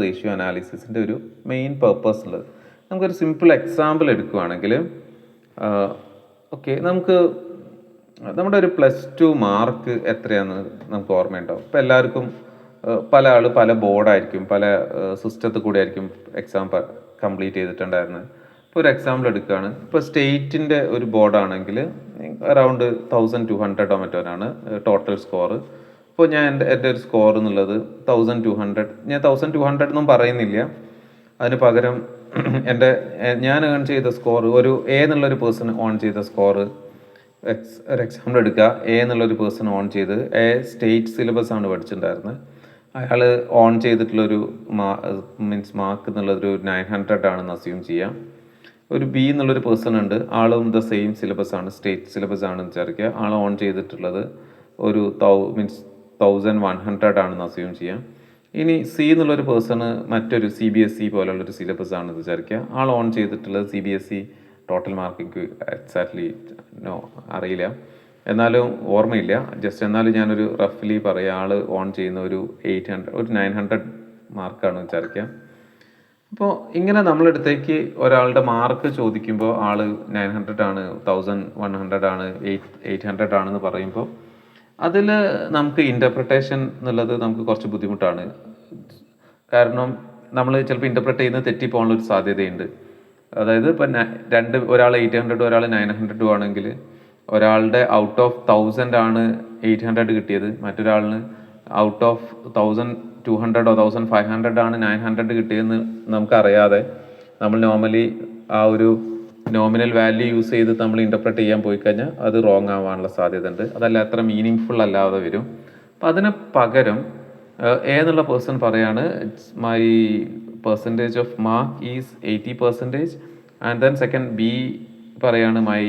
Ratio അനാലിസിസിൻ്റെ ഒരു main purpose ഉള്ളത്. നമുക്കൊരു സിമ്പിൾ എക്സാമ്പിൾ എടുക്കുകയാണെങ്കിൽ ഓക്കെ, നമുക്ക് നമ്മുടെ ഒരു +2 മാർക്ക് എത്രയാണെന്ന് നമുക്ക് ഓർമ്മയുണ്ടാവും. ഇപ്പോൾ എല്ലാവർക്കും പല ബോർഡായിരിക്കും, പല സിസ്റ്റത്തിൽ കൂടി ആയിരിക്കും എക്സാം കംപ്ലീറ്റ് ചെയ്തിട്ടുണ്ടായിരുന്നത്. ഇപ്പോൾ ഒരു എക്സാമ്പിൾ എടുക്കുകയാണ്. ഇപ്പോൾ സ്റ്റേറ്റിൻ്റെ ഒരു ബോർഡാണെങ്കിൽ അറൗണ്ട് 1200 മറ്റോനാണ് ടോട്ടൽ സ്കോർ. ഇപ്പോൾ എൻ്റെ ഒരു സ്കോർ എന്നുള്ളത് 1200. ഞാൻ 1200 എന്നും പറയുന്നില്ല, അതിന് പകരം ഞാൻ ഏൺ ചെയ്ത സ്കോർ, ഒരു എ എന്നുള്ളൊരു പേഴ്സൺ ഓൺ ചെയ്ത സ്കോർ, ഒരു എക്സാമ്പിൾ എടുക്കുക. എ എന്നുള്ളൊരു പേഴ്സൺ ഓൺ ചെയ്ത് സ്റ്റേറ്റ് സിലബസ് ആണ് പഠിച്ചിട്ടുണ്ടായിരുന്നത്. അയാൾ ഓൺ ചെയ്തിട്ടുള്ളൊരു മാർക്ക് എന്നുള്ളതൊരു 900 ആണെന്ന് അസ്യൂം ചെയ്യാം. ഒരു ബി എന്നുള്ളൊരു പേഴ്സൺ ഉണ്ട്, ആളും ദ സെയിം സിലബസ് ആണ്, സ്റ്റേറ്റ് സിലബസ് ആണെന്ന് വിചാരിക്കുക. ആൾ ഓൺ ചെയ്തിട്ടുള്ളത് ഒരു 1100 ആണെന്ന് അസ്യൂം ചെയ്യാം. ഇനി സി എന്നുള്ളൊരു പേഴ്സണ് മറ്റൊരു CBSE പോലുള്ളൊരു സിലബസ് ആണെന്ന് വിചാരിക്കുക. ആൾ ഓൺ ചെയ്തിട്ടുള്ളത് CBSE ടോട്ടൽ മാർക്ക് എക്സാക്ട്ലി അറിയില്ല, എന്നാലും ഓർമ്മയില്ല, ജസ്റ്റ് എന്നാലും ഞാനൊരു റഫ്ലി പറയാം. ആൾ ഓൺ ചെയ്യുന്ന ഒരു 900 മാർക്കാണ് വിചാരിക്കാം. അപ്പോൾ ഇങ്ങനെ നമ്മളടുത്തേക്ക് ഒരാളുടെ മാർക്ക് ചോദിക്കുമ്പോൾ ആൾ 900 ആണ്, 1100 ആണ്, 800 ആണെന്ന് പറയുമ്പോൾ അതിൽ നമുക്ക് ഇൻ്റർപ്രിട്ടേഷൻ എന്നുള്ളത് നമുക്ക് കുറച്ച് ബുദ്ധിമുട്ടാണ്. കാരണം നമ്മൾ ചിലപ്പോൾ ഇൻ്റർപ്രറ്റ് ചെയ്യുന്നത് തെറ്റിപ്പോകാനുള്ളൊരു സാധ്യതയുണ്ട്. അതായത് ഇപ്പം ഒരാൾ 800 ഒരാൾ 900 ആണെങ്കിൽ ഒരാളുടെ ഔട്ട് ഓഫ് 1000 ആണ് 800 കിട്ടിയത്, മറ്റൊരാളിന് ഔട്ട് ഓഫ് 1200 1500 ആണ് 900 കിട്ടിയതെന്ന് നമുക്കറിയാതെ നമ്മൾ നോർമലി ആ ഒരു നോമിനൽ വാല്യൂ യൂസ് ചെയ്ത് നമ്മൾ ഇൻ്റർപ്രറ്റ് ചെയ്യാൻ പോയി കഴിഞ്ഞാൽ അത് റോങ് ആവാനുള്ള സാധ്യത ഉണ്ട്. അതല്ല അത്ര മീനിങ് അല്ലാതെ വരും. അപ്പം അതിന് പകരം എന്നുള്ള പേഴ്സൺ പറയാണ് my percentage off mark is 80%. And then second B പറയാണ് my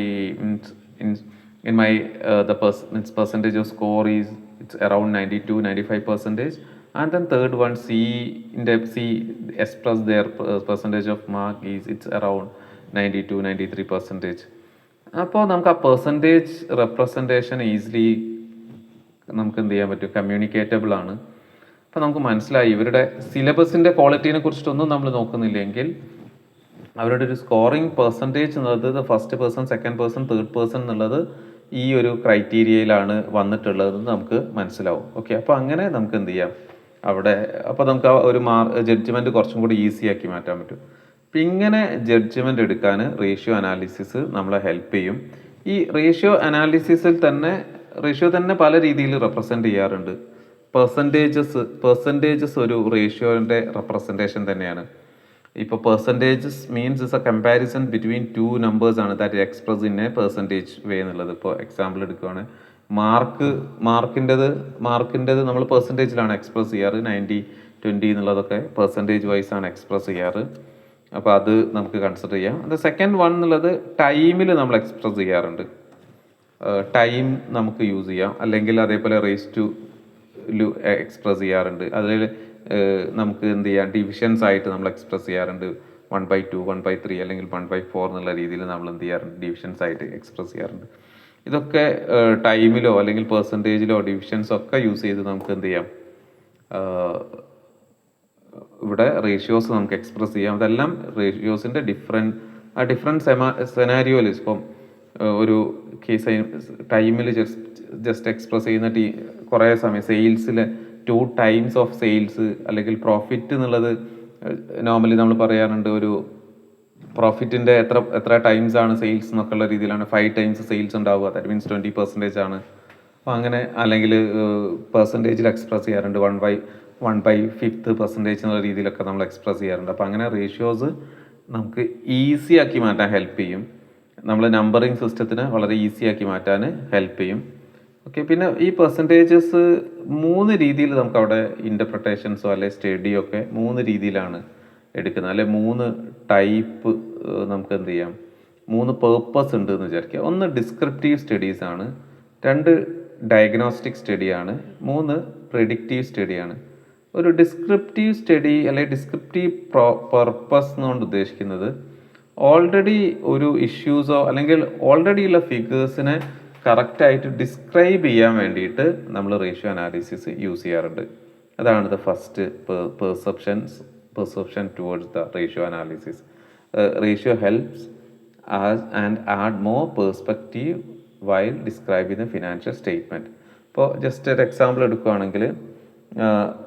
in my the percentage of score is it's around 92-95%. And then third one C express their percentage of mark is it's around 92-93%. അപ്പോൾ നമുക്ക് ആ percentage representation easily നമുക്ക് എന്ത് ചെയ്യാൻ പറ്റും, കമ്മ്യൂണിക്കേറ്റബിൾ ആണ്. അപ്പോൾ നമുക്ക് മനസ്സിലായി ഇവരുടെ സിലബസിൻ്റെ ക്വാളിറ്റീനെ കുറിച്ചിട്ടൊന്നും നമ്മൾ നോക്കുന്നില്ലെങ്കിൽ അവരുടെ ഒരു സ്കോറിംഗ് പെർസെൻറ്റേജ് എന്നുള്ളത് first person, second person, third person എന്നുള്ളത് ഈ ഒരു ക്രൈറ്റീരിയയിലാണ് വന്നിട്ടുള്ളതെന്ന് നമുക്ക് മനസ്സിലാവും. ഓക്കെ, അപ്പോൾ അങ്ങനെ നമുക്ക് എന്ത് ചെയ്യാം അവിടെ, അപ്പോൾ നമുക്ക് ആ ഒരു ജഡ്ജ്മെൻറ്റ് കുറച്ചും കൂടി ഈസി ആക്കി മാറ്റാൻ പറ്റും. അപ്പം ഇങ്ങനെ ജഡ്ജ്മെൻ്റ് എടുക്കാൻ റേഷ്യോ അനാലിസിസ് നമ്മളെ ഹെൽപ്പ് ചെയ്യും. ഈ റേഷ്യോ അനാലിസിസിൽ തന്നെ റേഷ്യോ തന്നെ പല രീതിയിൽ റെപ്രസെൻ്റ് ചെയ്യാറുണ്ട്. പെർസെൻറ്റേജസ് ഒരു റേഷ്യോൻ്റെ റെപ്രസെൻറ്റേഷൻ തന്നെയാണ്. ഇപ്പോൾ percentages means is a comparison between 2 numbers ആണ് that express in a percentage way എന്നുള്ളത്. ഇപ്പോൾ എക്സാമ്പിൾ എടുക്കുകയാണെങ്കിൽ മാർക്കിൻ്റെത് നമ്മൾ പെർസെൻറ്റേജിലാണ് എക്സ്പ്രസ് ചെയ്യാറ്. 90-20 എന്നുള്ളതൊക്കെ പെർസെൻറ്റേജ് വൈസ് ആണ് എക്സ്പ്രസ് ചെയ്യാറ്. അപ്പോൾ അത് നമുക്ക് കൺസിഡർ ചെയ്യാം. അത് സെക്കൻഡ് വൺ എന്നുള്ളത് ടൈമിൽ നമ്മൾ എക്സ്പ്രസ് ചെയ്യാറുണ്ട്. ടൈം നമുക്ക് യൂസ് ചെയ്യാം, അല്ലെങ്കിൽ അതേപോലെ റേസ് ടു എക്സ്പ്രസ് ചെയ്യാറുണ്ട്. അതിൽ നമുക്ക് എന്ത് ചെയ്യാം, ഡിവിഷൻസ് ആയിട്ട് നമ്മൾ എക്സ്പ്രസ് ചെയ്യാറുണ്ട്. 1/2, 1/3 അല്ലെങ്കിൽ 1/4 എന്നുള്ള രീതിയിൽ നമ്മൾ എന്ത് ചെയ്യാറുണ്ട്, ഡിവിഷൻസ് ആയിട്ട് എക്സ്പ്രസ് ചെയ്യാറുണ്ട്. ഇതൊക്കെ ടൈമിലോ അല്ലെങ്കിൽ പെർസെൻറ്റേജിലോ ഡിവിഷൻസ് ഒക്കെ യൂസ് ചെയ്ത് നമുക്ക് എന്ത് ചെയ്യാം, ഇവിടെ റേഷ്യോസ് നമുക്ക് എക്സ്പ്രസ് ചെയ്യാം. അതെല്ലാം റേഷ്യോസിൻ്റെ ഡിഫറെൻറ്റ് സെനാരിയോയിൽ ഇപ്പം ഒരു കേസ് ടൈമിൽ ജസ്റ്റ് എക്സ്പ്രസ് ചെയ്യുന്ന കുറേ സമയം സെയിൽസിലെ 2 times ഓഫ് സെയിൽസ് അല്ലെങ്കിൽ പ്രോഫിറ്റ് എന്നുള്ളത് നോർമലി നമ്മൾ പറയാറുണ്ട്. ഒരു പ്രോഫിറ്റിൻ്റെ എത്ര ടൈംസ് ആണ് സെയിൽസ് എന്നൊക്കെ ഉള്ള രീതിയിലാണ് 5 times സെയിൽസ് ഉണ്ടാവുക. ദാറ്റ് മീൻസ് 20% ആണ്. അപ്പോൾ അങ്ങനെ അല്ലെങ്കിൽ പെർസെൻറ്റേജിൽ എക്സ്പ്രസ് ചെയ്യാറുണ്ട്. 1/5 എന്നുള്ള രീതിയിലൊക്കെ നമ്മൾ എക്സ്പ്രസ് ചെയ്യാറുണ്ട്. അപ്പോൾ അങ്ങനെ റേഷ്യോസ് നമുക്ക് ഈസി ആക്കി മാറ്റാൻ ഹെൽപ്പ് ചെയ്യും. നമ്മൾ നമ്പറിങ് സിസ്റ്റത്തിന് വളരെ ഈസി ആക്കി മാറ്റാൻ ഹെൽപ്പ് ചെയ്യും. ഓക്കെ, പിന്നെ ഈ പെർസെൻറ്റേജസ് 3 രീതിയിൽ നമുക്ക് അവിടെ ഇൻ്റർപ്രിട്ടേഷൻസോ അല്ലെ സ്റ്റഡിയോ ഒക്കെ 3 രീതിയിലാണ് എടുക്കുന്നത്. അല്ലെ 3 ടൈപ്പ് നമുക്ക് എന്ത് ചെയ്യാം, 3 പേർപ്പസ് ഉണ്ട് എന്ന് വിചാരിക്കുക. ഒന്ന് ഡിസ്ക്രിപ്റ്റീവ് സ്റ്റഡീസ് ആണ്, 2 ഡയഗ്നോസ്റ്റിക് സ്റ്റഡിയാണ്, 3 പ്രെഡിക്റ്റീവ് സ്റ്റഡിയാണ്. ഒരു ഡിസ്ക്രിപ്റ്റീവ് സ്റ്റഡി അല്ലെങ്കിൽ ഡിസ്ക്രിപ്റ്റീവ് പർപ്പസ് എന്നുകൊണ്ട് ഉദ്ദേശിക്കുന്നത് ഓൾറെഡി ഒരു ഇഷ്യൂസോ അല്ലെങ്കിൽ ഓൾറെഡി ഉള്ള ഫിഗേഴ്സിനെ കറക്റ്റായിട്ട് ഡിസ്ക്രൈബ് ചെയ്യാൻ വേണ്ടിയിട്ട് നമ്മൾ റേഷ്യോ അനാലിസിസ് യൂസ് ചെയ്യാറുണ്ട്. അതാണ് the first perceptions perception towards the ratio analysis. Ratio helps us and add more perspective while describing the financial statement. ഇപ്പോൾ ജസ്റ്റ് ഒരു എക്സാമ്പിൾ എടുക്കുകയാണെങ്കിൽ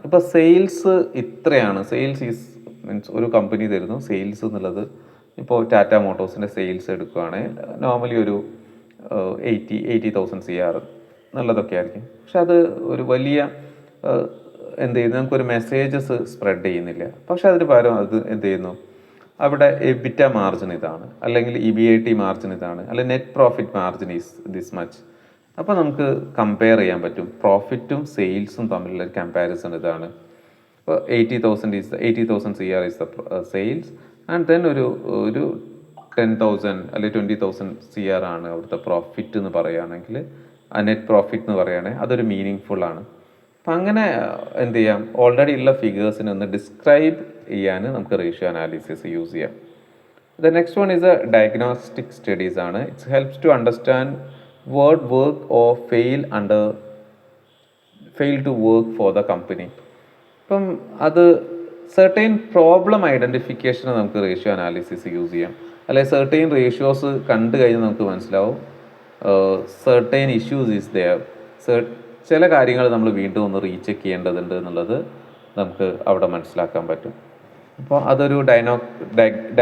ഇപ്പോൾ സെയിൽസ് ഇത്രയാണ്, സെയിൽസ് ഈസ് മീൻസ് ഒരു കമ്പനി തരുന്നു സെയിൽസ് എന്നുള്ളത്. ഇപ്പോൾ ടാറ്റ മോട്ടോഴ്സിൻ്റെ സെയിൽസ് എടുക്കുകയാണെങ്കിൽ നോർമലി ഒരു 80,000 CR എന്നുള്ളതൊക്കെ ആയിരിക്കും. പക്ഷെ അത് ഒരു വലിയ എന്ത് ചെയ്യുന്നു, നമുക്കൊരു മെസ്സേജസ് സ്പ്രെഡ് ചെയ്യുന്നില്ല. പക്ഷെ അതിന് പകരം അത് എന്ത് ചെയ്യുന്നു, അവിടെ എബിറ്റ മാർജിൻ ഇതാണ്, അല്ലെങ്കിൽ EBIT മാർജിൻ ഇതാണ്, അല്ലെങ്കിൽ net profit margin is this much. അപ്പോൾ നമുക്ക് കമ്പയർ ചെയ്യാൻ പറ്റും പ്രോഫിറ്റും സെയിൽസും തമ്മിലുള്ള കമ്പാരിസൺ ഇതാണ്. ഇപ്പോൾ 80,000 CR is the sales and then ഒരു 10,000 അല്ലെങ്കിൽ 20,000 CR ആണ് അവിടുത്തെ പ്രോഫിറ്റ് എന്ന് പറയുകയാണെങ്കിൽ, നെറ്റ് പ്രോഫിറ്റ് എന്ന് പറയുകയാണെങ്കിൽ അതൊരു മീനിങ് ഫുൾ ആണ്. അപ്പം അങ്ങനെ എന്ത് ചെയ്യാം, ഓൾറെഡി ഉള്ള ഫിഗേഴ്സിനെ ഒന്ന് ഡിസ്ക്രൈബ് ചെയ്യാൻ നമുക്ക് റേഷ്യോ അനാലിസിസ് യൂസ് ചെയ്യാം. The next one is a diagnostic studies ആണ്. It's helps to understand what work or fail to work for the company. ഇപ്പം അത് സെർട്ടൈൻ പ്രോബ്ലം ഐഡൻറ്റിഫിക്കേഷന് നമുക്ക് റേഷ്യോ അനാലിസിസ് യൂസ് ചെയ്യാം. അല്ലെങ്കിൽ സെർട്ടൈൻ റേഷ്യോസ് കണ്ടു കഴിഞ്ഞാൽ നമുക്ക് മനസ്സിലാവും സെർട്ടൈൻ ഇഷ്യൂസ് ഈസ് ദെയർ. ചില കാര്യങ്ങൾ നമ്മൾ വീണ്ടും ഒന്ന് റീചെക്ക് ചെയ്യേണ്ടതുണ്ട് എന്നുള്ളത് നമുക്ക് അവിടെ മനസ്സിലാക്കാൻ പറ്റും. അപ്പോൾ അതൊരു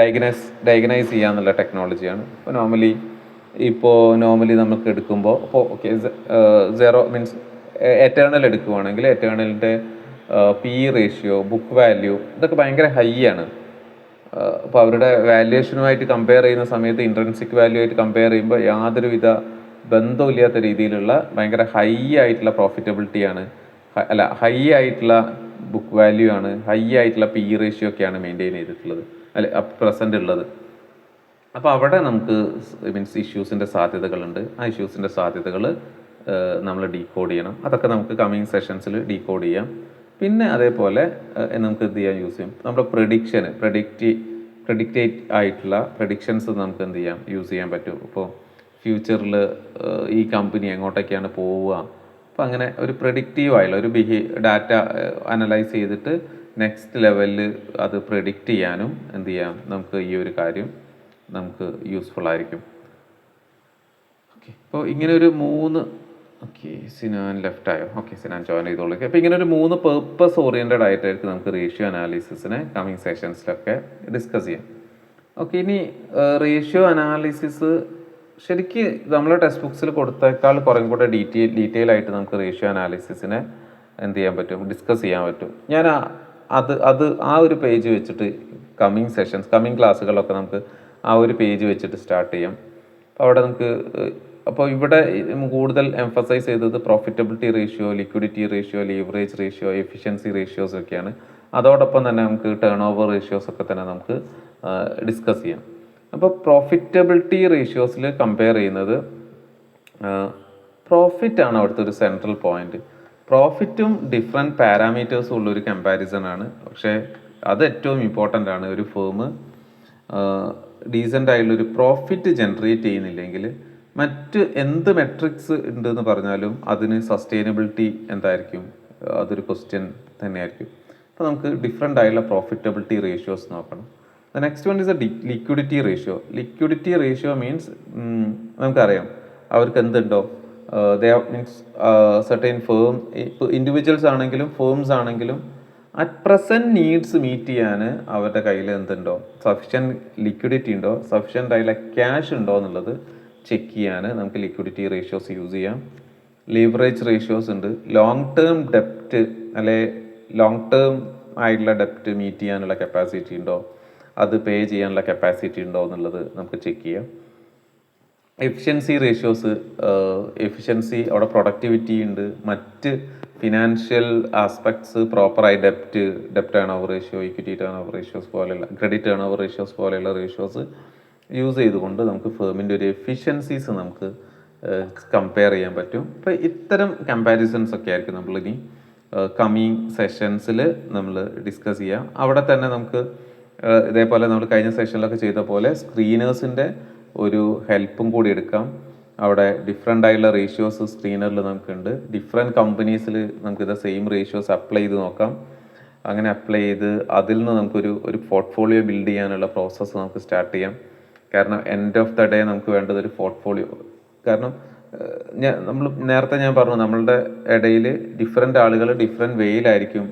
ഡയഗ്നൈസ് ചെയ്യാന്നുള്ള ടെക്നോളജിയാണ്. ഇപ്പോൾ നോർമലി നമുക്ക് എടുക്കുമ്പോൾ ഇപ്പോൾ ഓക്കെ സീറോ മീൻസ് എറ്റേണൽ എടുക്കുവാണെങ്കിൽ എറ്റേണലിൻ്റെ PE റേഷ്യോ, ബുക്ക് വാല്യൂ ഇതൊക്കെ ഭയങ്കര ഹൈ ആണ്. അപ്പോൾ അവരുടെ വാല്യുവേഷനുമായിട്ട് കമ്പയർ ചെയ്യുന്ന സമയത്ത് ഇൻട്രൻസിക് വാല്യൂ ആയിട്ട് കമ്പയർ ചെയ്യുമ്പോൾ യാതൊരുവിധ ബന്ധമില്ലാത്ത രീതിയിലുള്ള ഭയങ്കര ഹൈ ആയിട്ടുള്ള പ്രോഫിറ്റബിലിറ്റിയാണ്, ഹൈ ആയിട്ടുള്ള ബുക്ക് വാല്യൂ ആണ്, ഹൈ ആയിട്ടുള്ള PE റേഷ്യോ ഒക്കെയാണ് മെയിൻറ്റെയിൻ ചെയ്തിട്ടുള്ളത്, പ്രസൻ്റ് ഉള്ളത്. അപ്പോൾ അവിടെ നമുക്ക് മീൻസ് ഇഷ്യൂസിൻ്റെ സാധ്യതകളുണ്ട്. ആ ഇഷ്യൂസിൻ്റെ സാധ്യതകൾ നമ്മൾ ഡീകോഡ് ചെയ്യണം. അതൊക്കെ നമുക്ക് കമ്മിങ് സെഷൻസിൽ ഡീകോഡ് ചെയ്യാം. പിന്നെ അതേപോലെ നമുക്ക് എന്ത് ചെയ്യാൻ യൂസ് ചെയ്യും, നമ്മുടെ പ്രഡിക്റ്റേറ്റ് ആയിട്ടുള്ള പ്രഡിക്ഷൻസ് നമുക്ക് എന്ത് ചെയ്യാം, യൂസ് ചെയ്യാൻ പറ്റും. ഇപ്പോൾ ഫ്യൂച്ചറിൽ ഈ കമ്പനി എങ്ങോട്ടൊക്കെയാണ് പോവുക, അപ്പോൾ അങ്ങനെ ഒരു പ്രഡിക്റ്റീവ് ആയിട്ടുള്ള ഒരു ഡാറ്റ അനലൈസ് ചെയ്തിട്ട് നെക്സ്റ്റ് ലെവലിൽ അത് പ്രഡിക്റ്റ് ചെയ്യാനും എന്ത് ചെയ്യാം, നമുക്ക് ഈ ഒരു കാര്യം നമുക്ക് യൂസ്ഫുൾ ആയിരിക്കും. ഓക്കെ, അപ്പോൾ ഇങ്ങനെ ഒരു 3 സിനാൻ ലെഫ്റ്റ് ആയോ? ഓക്കെ, സിനാൻ ജോയിൻ ചെയ്തോളൂ. അപ്പോൾ ഇങ്ങനെ ഒരു 3 പേർപ്പസ് ഓറിയൻറ്റഡ് ആയിട്ടായിരിക്കും നമുക്ക് റേഷ്യോ അനാലിസിസിനെ കമ്മിങ് സെഷൻസിലൊക്കെ ഡിസ്കസ് ചെയ്യാം. ഓക്കെ, ഇനി റേഷ്യോ അനാലിസിസ് ശരിക്ക് നമ്മളെ ടെക്സ്റ്റ് ബുക്സിൽ കൊടുത്തേക്കാൾ കുറേ കൂടെ ഡീറ്റെയിൽ ആയിട്ട് നമുക്ക് റേഷ്യോ അനാലിസിസിനെ എന്ത് ചെയ്യാൻ പറ്റും, ഡിസ്കസ് ചെയ്യാൻ പറ്റും. ഞാൻ ആ ഒരു പേജ് വെച്ചിട്ട് കമ്മിങ് ക്ലാസ്സുകളൊക്കെ നമുക്ക് ആ ഒരു പേജ് വെച്ചിട്ട് സ്റ്റാർട്ട് ചെയ്യാം. അപ്പോൾ ഇവിടെ കൂടുതൽ എംഫസൈസ് ചെയ്തത് profitability ratio, liquidity ratio, leverage ratio, efficiency ratios ഒക്കെയാണ്. അതോടൊപ്പം തന്നെ നമുക്ക് ടേൺ ഓവർ റേഷ്യോസ് ഒക്കെ തന്നെ നമുക്ക് ഡിസ്കസ് ചെയ്യാം. അപ്പോൾ പ്രോഫിറ്റബിലിറ്റി റേഷ്യോസിൽ കമ്പയർ ചെയ്യുന്നത് പ്രോഫിറ്റാണ് അവിടുത്തെ ഒരു സെൻട്രൽ പോയിന്റ്. പ്രോഫിറ്റും ഡിഫറെൻറ്റ് പാരാമീറ്റേഴ്സും ഉള്ളൊരു കമ്പാരിസൺ ആണ്. പക്ഷേ അത് ഏറ്റവും ഇമ്പോർട്ടൻ്റ് ആണ്. ഒരു ഫേം ഡീസൻ്റ് ആയിട്ടുള്ളൊരു പ്രോഫിറ്റ് ജനറേറ്റ് ചെയ്യുന്നില്ലെങ്കിൽ മറ്റ് എന്ത് മെട്രിക്സ് ഉണ്ടെന്ന് പറഞ്ഞാലും അതിന് സസ്റ്റൈനബിലിറ്റി എന്തായിരിക്കും, അതൊരു ക്വസ്റ്റ്യൻ തന്നെയായിരിക്കും. അപ്പോൾ നമുക്ക് ഡിഫറെൻ്റ് ആയിട്ടുള്ള പ്രോഫിറ്റബിലിറ്റി റേഷ്യോസ് നോക്കണം. The next one is A liquidity ratio. Liquidity ratio means നമുക്കറിയാം അവർക്ക് എന്തുണ്ടോ, മീൻസ് സർട്ടൈൻ ഫേം, ഇപ്പോൾ ഇൻഡിവിജ്വൽസ് ആണെങ്കിലും ഫേംസ് ആണെങ്കിലും അറ്റ് പ്രസൻറ്റ് നീഡ്സ് മീറ്റ് ചെയ്യാൻ അവരുടെ കയ്യിൽ എന്തുണ്ടോ, സഫിഷ്യൻറ്റ് ലിക്വിഡിറ്റി ഉണ്ടോ, സഫിഷ്യൻ്റ് ആയിട്ടുള്ള ക്യാഷ് ഉണ്ടോ എന്നുള്ളത് ചെക്ക് ചെയ്യാൻ നമുക്ക് ലിക്വിഡിറ്റി റേഷ്യോസ് യൂസ് ചെയ്യാം. ലീവറേജ് റേഷ്യോസ് ഉണ്ട്. ലോങ് ടേം ഡെപ്റ്റ് ലോങ് ടേം ആയിട്ടുള്ള ഡെപ്റ്റ് മീറ്റ് ചെയ്യാനുള്ള കപ്പാസിറ്റി ഉണ്ടോ, അത് പേ ചെയ്യാനുള്ള കപ്പാസിറ്റി ഉണ്ടോ എന്നുള്ളത് നമുക്ക് ചെക്ക് ചെയ്യാം. എഫിഷ്യൻസി റേഷ്യോസ്, അവിടെ പ്രൊഡക്ടിവിറ്റി ഉണ്ട്, മറ്റ് ഫിനാൻഷ്യൽ ആസ്പെക്ട്സ് പ്രോപ്പറായി ഡെപ്റ്റ് turnover ratio, equity turnover ratios പോലെയുള്ള, ക്രെഡിറ്റ് ടേൺ ഓവർ റേഷ്യോസ് പോലെയുള്ള റേഷ്യോസ് യൂസ് ചെയ്തുകൊണ്ട് നമുക്ക് ഫേമിൻ്റെ ഒരു എഫിഷ്യൻസീസ് നമുക്ക് കമ്പയർ ചെയ്യാൻ പറ്റും. അപ്പോൾ ഇത്തരം കമ്പാരിസൺസ് ഒക്കെ ആയിരിക്കും നമ്മളിനി കമ്മിങ് സെഷൻസിൽ നമ്മൾ ഡിസ്കസ് ചെയ്യാം. അവിടെ തന്നെ നമുക്ക് ഇതേപോലെ നമ്മൾ കഴിഞ്ഞ സെഷനിലൊക്കെ ചെയ്ത പോലെ സ്ക്രീനേഴ്സിൻ്റെ ഒരു ഹെൽപ്പും കൂടി എടുക്കാം. അവിടെ ഡിഫറെൻ്റ് ആയിട്ടുള്ള റേഷ്യോസ് സ്ക്രീനറിൽ നമുക്കുണ്ട്. ഡിഫറെൻറ്റ് കമ്പനീസിൽ നമുക്കിത് സെയിം റേഷ്യോസ് അപ്ലൈ ചെയ്ത് നോക്കാം. അങ്ങനെ അപ്ലൈ ചെയ്ത് അതിൽ നിന്ന് നമുക്കൊരു ഒരു പോർട്ട്ഫോളിയോ ബിൽഡ് ചെയ്യാനുള്ള പ്രോസസ്സ് നമുക്ക് സ്റ്റാർട്ട് ചെയ്യാം. കാരണം എൻഡ് ഓഫ് ദ ഡേ നമുക്ക് വേണ്ടത് ഒരു പോർട്ട്ഫോളിയോ. കാരണം നമ്മൾ നേരത്തെ ഞാൻ പറഞ്ഞു, നമ്മളുടെ ഇടയിൽ ഡിഫറെൻ്റ് ആളുകൾ ഡിഫറെൻറ്റ് വേയിലായിരിക്കും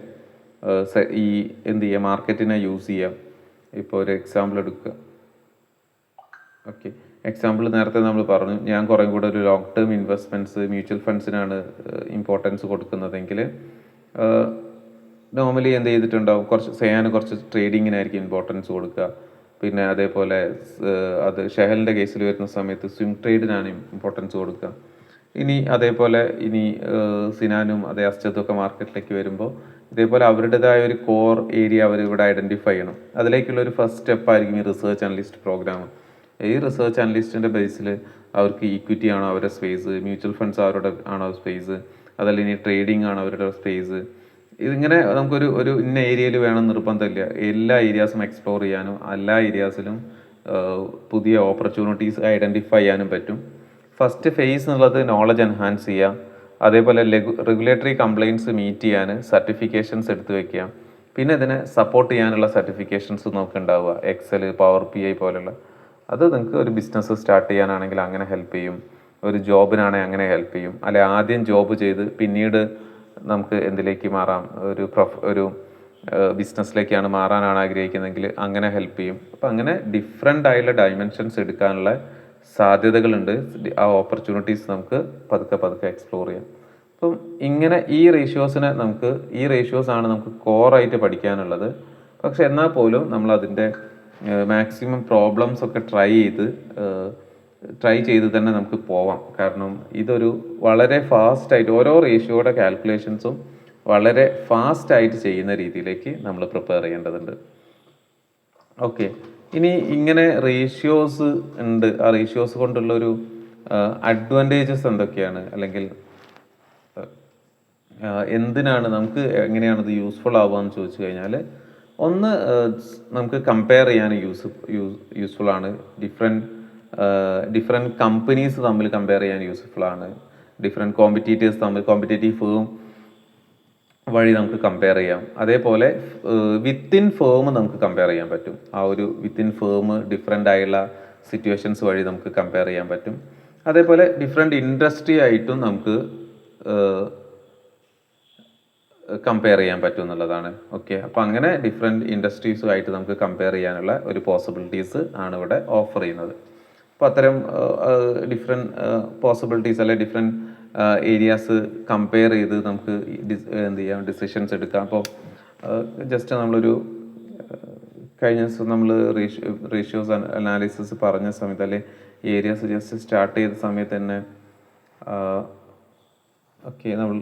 ഈ എന്ത് ചെയ്യുക, മാർക്കറ്റിനെ യൂസ് ചെയ്യാം. ഇപ്പോൾ ഒരു എക്സാമ്പിൾ എടുക്കുക. ഓക്കെ, എക്സാമ്പിൾ നേരത്തെ നമ്മൾ പറഞ്ഞു, ഞാൻ കുറേ കൂടെ ഒരു ലോങ് ടേം ഇൻവെസ്റ്റ്മെൻറ്റ്സ് മ്യൂച്വൽ ഫണ്ട്സിനാണ് ഇമ്പോർട്ടൻസ് കൊടുക്കുന്നതെങ്കിൽ നോർമലി എന്ത് ചെയ്തിട്ടുണ്ടാവും, കുറച്ച് ട്രേഡിങ്ങിനായിരിക്കും ഇമ്പോർട്ടൻസ് കൊടുക്കുക. പിന്നെ അതേപോലെ അത് ഷെഹലിൻ്റെ കേസിൽ വരുന്ന സമയത്ത് സ്വിംഗ് ട്രേഡിനാണ് ഇമ്പോർട്ടൻസ് കൊടുക്കുക. അതേപോലെ സിനാനും അതേ അസ്ജദും ഒക്കെ മാർക്കറ്റിലേക്ക് വരുമ്പോൾ ഇതേപോലെ അവരുടേതായ ഒരു കോർ ഏരിയ അവർ ഇവിടെ ഐഡൻറ്റിഫൈ ചെയ്യണം. അതിലേക്കുള്ള ഒരു ഫസ്റ്റ് സ്റ്റെപ്പായിരിക്കും ഈ റിസർച്ച് അനലിസ്റ്റ് പ്രോഗ്രാം. ഈ റിസർച്ച് അനലിസ്റ്റിൻ്റെ ബേസിൽ അവർക്ക് ഈക്വിറ്റി ആണോ അവരുടെ സ്പേസ്, മ്യൂച്വൽ ഫണ്ട്സ് അവരുടെ ആണോ സ്പേസ്, അതല്ല ഇനി ട്രേഡിംഗ് ആണോ അവരുടെ സ്പേസ്, ഇതിങ്ങനെ നമുക്കൊരു ഇന്ന ഏരിയയിൽ വേണം നിർബന്ധമില്ല. എല്ലാ ഏരിയാസും എക്സ്പ്ലോർ ചെയ്യാനും എല്ലാ ഏരിയാസിലും പുതിയ ഓപ്പർച്യൂണിറ്റീസ് ഐഡൻറ്റിഫൈ ചെയ്യാനും പറ്റും. ഫസ്റ്റ് ഫേസ് എന്നുള്ളത് നോളജ് എൻഹാൻസ് ചെയ്യുക, അതേപോലെ റെഗുലേറ്ററി കംപ്ലയിൻറ്റ്സ് മീറ്റ് ചെയ്യാൻ സർട്ടിഫിക്കേഷൻസ് എടുത്ത് വയ്ക്കുക. പിന്നെ ഇതിനെ സപ്പോർട്ട് ചെയ്യാനുള്ള സർട്ടിഫിക്കേഷൻസ് നമുക്ക് ഉണ്ടാവുക, എക്സൽ, പവർ PI പോലുള്ള. അത് നിങ്ങൾക്ക് ഒരു ബിസിനസ് സ്റ്റാർട്ട് ചെയ്യാനാണെങ്കിൽ അങ്ങനെ ഹെൽപ്പ് ചെയ്യും, ഒരു ജോബിനാണെങ്കിൽ അങ്ങനെ ഹെൽപ്പ് ചെയ്യും. അല്ലെ ആദ്യം ജോബ് ചെയ്ത് പിന്നീട് നമുക്ക് എന്തിലേക്ക് മാറാം, ഒരു ബിസിനസ്സിലേക്കാണ് മാറാനാണ് ആഗ്രഹിക്കുന്നതെങ്കിൽ അങ്ങനെ ഹെൽപ്പ് ചെയ്യും. അപ്പം അങ്ങനെ ഡിഫറെൻ്റ് ആയുള്ള ഡയമെൻഷൻസ് എടുക്കാനുള്ള സാധ്യതകളുണ്ട്. ആ ഓപ്പർച്യൂണിറ്റീസ് നമുക്ക് പതുക്കെ എക്സ്പ്ലോർ ചെയ്യാം. അപ്പം ഇങ്ങനെ ഈ റേഷ്യോസ് ആണ് നമുക്ക് കോറായിട്ട് പഠിക്കാനുള്ളത്. പക്ഷെ എന്നാൽ പോലും നമ്മൾ അതിൻ്റെ മാക്സിമം പ്രോബ്ലംസ് ഒക്കെ ട്രൈ ചെയ്ത് തന്നെ നമുക്ക് പോവാം. കാരണം ഇതൊരു വളരെ ഫാസ്റ്റായിട്ട് ഓരോ റേഷ്യോയുടെ കാൽക്കുലേഷൻസും വളരെ ഫാസ്റ്റായിട്ട് ചെയ്യുന്ന രീതിയിലേക്ക് നമ്മൾ പ്രിപ്പയർ ചെയ്യേണ്ടതുണ്ട്. ഓക്കെ, ഇനി ഇങ്ങനെ റേഷ്യോസ് ഉണ്ട്. ആ റേഷ്യോസ് കൊണ്ടുള്ളൊരു അഡ്വാൻറ്റേജസ് എന്തൊക്കെയാണ്, അല്ലെങ്കിൽ എന്തിനാണ് നമുക്ക് എങ്ങനെയാണത് യൂസ്ഫുൾ ആവുക എന്ന് ചോദിച്ചു കഴിഞ്ഞാൽ, ഒന്ന് നമുക്ക് കമ്പയർ ചെയ്യാൻ യൂസ്ഫുൾ ആണ്. ഡിഫറെൻറ്റ് കമ്പനീസ് തമ്മിൽ കമ്പയർ ചെയ്യാൻ യൂസ്ഫുൾ ആണ്. ഡിഫറെൻറ്റ് കോമ്പറ്റീറ്റേഴ്സ് തമ്മിൽ, കോമ്പറ്റേറ്റീവ് ഫേം വഴി നമുക്ക് കമ്പയർ ചെയ്യാം. അതേപോലെ വിത്തിൻ ഫേം നമുക്ക് കമ്പയർ ചെയ്യാൻ പറ്റും. ആ ഒരു വിത്തിൻ ഫേം ഡിഫറെൻ്റ് ആയുള്ള സിറ്റുവേഷൻസ് വഴി നമുക്ക് കമ്പയർ ചെയ്യാൻ പറ്റും. അതേപോലെ ഡിഫറെൻറ്റ് ഇൻഡസ്ട്രി ആയിട്ടും നമുക്ക് കമ്പയർ ചെയ്യാൻ പറ്റും എന്നുള്ളതാണ്. ഓക്കെ, അപ്പോൾ അങ്ങനെ ഡിഫറെൻറ്റ് ഇൻഡസ്ട്രീസുമായിട്ട് നമുക്ക് കമ്പയർ ചെയ്യാനുള്ള ഒരു പോസിബിലിറ്റീസ് ആണ് ഇവിടെ ഓഫർ ചെയ്യുന്നത്. അപ്പോൾ അത്തരം ഡിഫറെൻറ്റ് പോസിബിലിറ്റീസ് അല്ലെങ്കിൽ ഡിഫറെൻറ്റ് ഏരിയാസ് കമ്പയർ ചെയ്ത് നമുക്ക് എന്ത് ചെയ്യാം, ഡിസിഷൻസ് എടുക്കാം. അപ്പോൾ ജസ്റ്റ് നമ്മളൊരു കഴിഞ്ഞ ദിവസം നമ്മൾ റേഷ്യോസ് അനാലിസിസ് പറഞ്ഞ സമയത്ത്, അല്ലെ ഈ ഏരിയാസ് ജസ്റ്റ് സ്റ്റാർട്ട് ചെയ്ത സമയത്ത് തന്നെ ഓക്കെ നമ്മൾ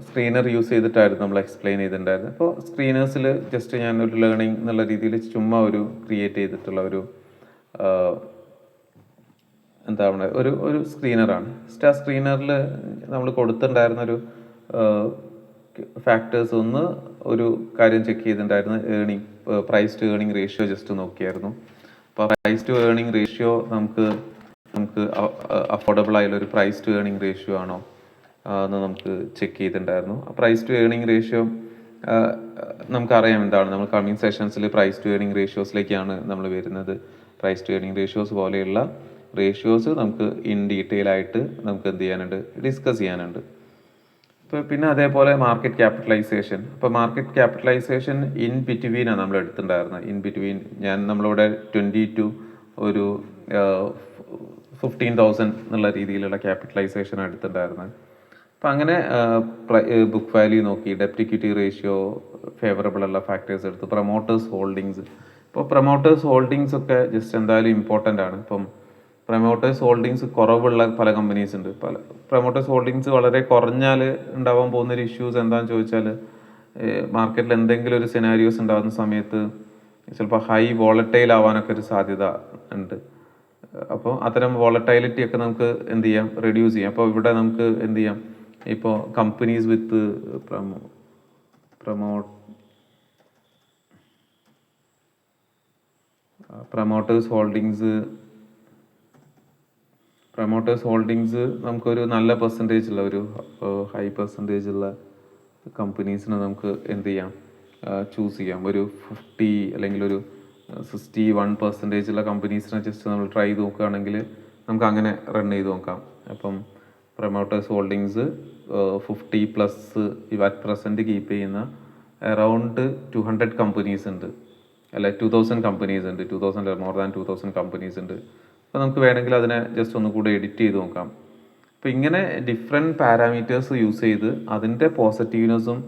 സ്ക്രീനർ യൂസ് ചെയ്തിട്ടായിരുന്നു നമ്മൾ എക്സ്പ്ലെയിൻ ചെയ്തിട്ടുണ്ടായിരുന്നത്. അപ്പോൾ സ്ക്രീനേഴ്സിൽ ജസ്റ്റ് ഞാനൊരു ലേണിംഗ് എന്നുള്ള രീതിയിൽ ചുമ്മാ ഒരു ക്രിയേറ്റ് ചെയ്തിട്ടുള്ള ഒരു എന്താ പറയുക, ഒരു സ്ക്രീനറാണ്. ആ സ്ക്രീനറിൽ നമ്മൾ കൊടുത്തിട്ടുണ്ടായിരുന്നൊരു ഫാക്ടേഴ്സ്, ഒരു കാര്യം ചെക്ക് ചെയ്തിട്ടുണ്ടായിരുന്നു, price to earning ratio just നോക്കിയായിരുന്നു. അപ്പോൾ പ്രൈസ് ടു ഏർണിംഗ് റേഷ്യോ നമുക്ക് അഫോർഡബിൾ ആയുള്ള ഒരു പ്രൈസ് ടു ഏർണിംഗ് റേഷ്യോ ആണോ എന്ന് നമുക്ക് ചെക്ക് ചെയ്തിട്ടുണ്ടായിരുന്നു. പ്രൈസ് ടു ഏർണിംഗ് റേഷ്യോ നമുക്കറിയാം എന്താണ്. നമ്മൾ കമ്മിങ് സെഷൻസിൽ പ്രൈസ് ടു ഏർണിംഗ് റേഷ്യോസിലേക്കാണ് നമ്മൾ വരുന്നത്. പ്രൈസ് ടു ഏർണിംഗ് റേഷ്യോസ് പോലെയുള്ള റേഷ്യോസ് നമുക്ക് ഇൻ ഡീറ്റെയിൽ ആയിട്ട് നമുക്ക് എന്ത് ചെയ്യാനുണ്ട്, ഡിസ്കസ് ചെയ്യാനുണ്ട്. പിന്നെ അതേപോലെ മാർക്കറ്റ് ക്യാപിറ്റലൈസേഷൻ. അപ്പോൾ മാർക്കറ്റ് ക്യാപിറ്റലൈസേഷൻ ഇൻ ബിറ്റ്വീനാണ് നമ്മൾ എടുത്തിട്ടുണ്ടായിരുന്നത്. ഇൻ ബിറ്റ്വീൻ നമ്മളിവിടെ 22 ഒരു 15,000 എന്നുള്ള രീതിയിലുള്ള ക്യാപിറ്റലൈസേഷൻ എടുത്തിട്ടുണ്ടായിരുന്നത്. അപ്പം അങ്ങനെ ബുക്ക് വാല്യൂ നോക്കി, ഡെപ്റ്റ് ഇക്വിറ്റി റേഷ്യോ ഫേവറബിൾ ഉള്ള ഫാക്ടേഴ്സ് എടുത്ത്, പ്രൊമോട്ടേഴ്സ് ഹോൾഡിങ്സ്. ഇപ്പോൾ പ്രൊമോട്ടേഴ്സ് ഹോൾഡിങ്സ് ഒക്കെ ജസ്റ്റ് എന്തായാലും ഇമ്പോർട്ടൻ്റ് ആണ്. ഇപ്പം പ്രൊമോട്ടേഴ്സ് ഹോൾഡിങ്സ് കുറവുള്ള പല കമ്പനീസ് ഉണ്ട്. പ്രൊമോട്ടേഴ്സ് ഹോൾഡിങ്സ് വളരെ കുറഞ്ഞാൽ ഉണ്ടാവാൻ പോകുന്നൊരു ഇഷ്യൂസ് എന്താണെന്ന് ചോദിച്ചാൽ, മാർക്കറ്റിൽ എന്തെങ്കിലും ഒരു സിനാരിയോസ് ഉണ്ടാകുന്ന സമയത്ത് ചിലപ്പോൾ ഹൈ വോളറ്റൈൽ ആവാനൊക്കെ ഒരു സാധ്യത ഉണ്ട്. അപ്പോൾ അത്തരം വോളറ്റൈലിറ്റി ഒക്കെ നമുക്ക് എന്ത് ചെയ്യാം, റെഡ്യൂസ് ചെയ്യാം. അപ്പോൾ ഇവിടെ നമുക്ക് എന്ത് ചെയ്യാം, ഇപ്പോൾ കമ്പനീസ് വിത്ത് പ്രൊമോട്ടേഴ്സ് ഹോൾഡിങ്സ് നമുക്കൊരു നല്ല പെർസെൻറ്റേജ് ഉള്ള, ഒരു ഹൈ പെർസെൻറ്റേജ് ഉള്ള കമ്പനീസിനെ നമുക്ക് എന്ത് ചെയ്യാം, ചൂസ് ചെയ്യാം. ഒരു 50 അല്ലെങ്കിൽ ഒരു 61% ഉള്ള കമ്പനീസിനെ ജസ്റ്റ് നമ്മൾ ട്രൈ ചെയ്ത് നോക്കുകയാണെങ്കിൽ നമുക്ക് അങ്ങനെ റൺ ചെയ്ത് നോക്കാം. അപ്പം promoters holdings 50+ at present keep ചെയ്യുന്ന അറൗണ്ട് 200 കമ്പനീസ് ഉണ്ട്, അല്ല 2000 കമ്പനീസ് ഉണ്ട്, 2000 മോർ ദാൻ 2000 കമ്പനീസ് ഉണ്ട്. അപ്പോൾ നമുക്ക് വേണമെങ്കിൽ അതിനെ ജസ്റ്റ് ഒന്ന് കൂടെ എഡിറ്റ് ചെയ്ത് നോക്കാം. അപ്പോൾ ഇങ്ങനെ ഡിഫറെൻറ്റ് പാരാമീറ്റേഴ്സ് യൂസ് ചെയ്ത് അതിൻ്റെ പോസിറ്റീവ്നെസ്സും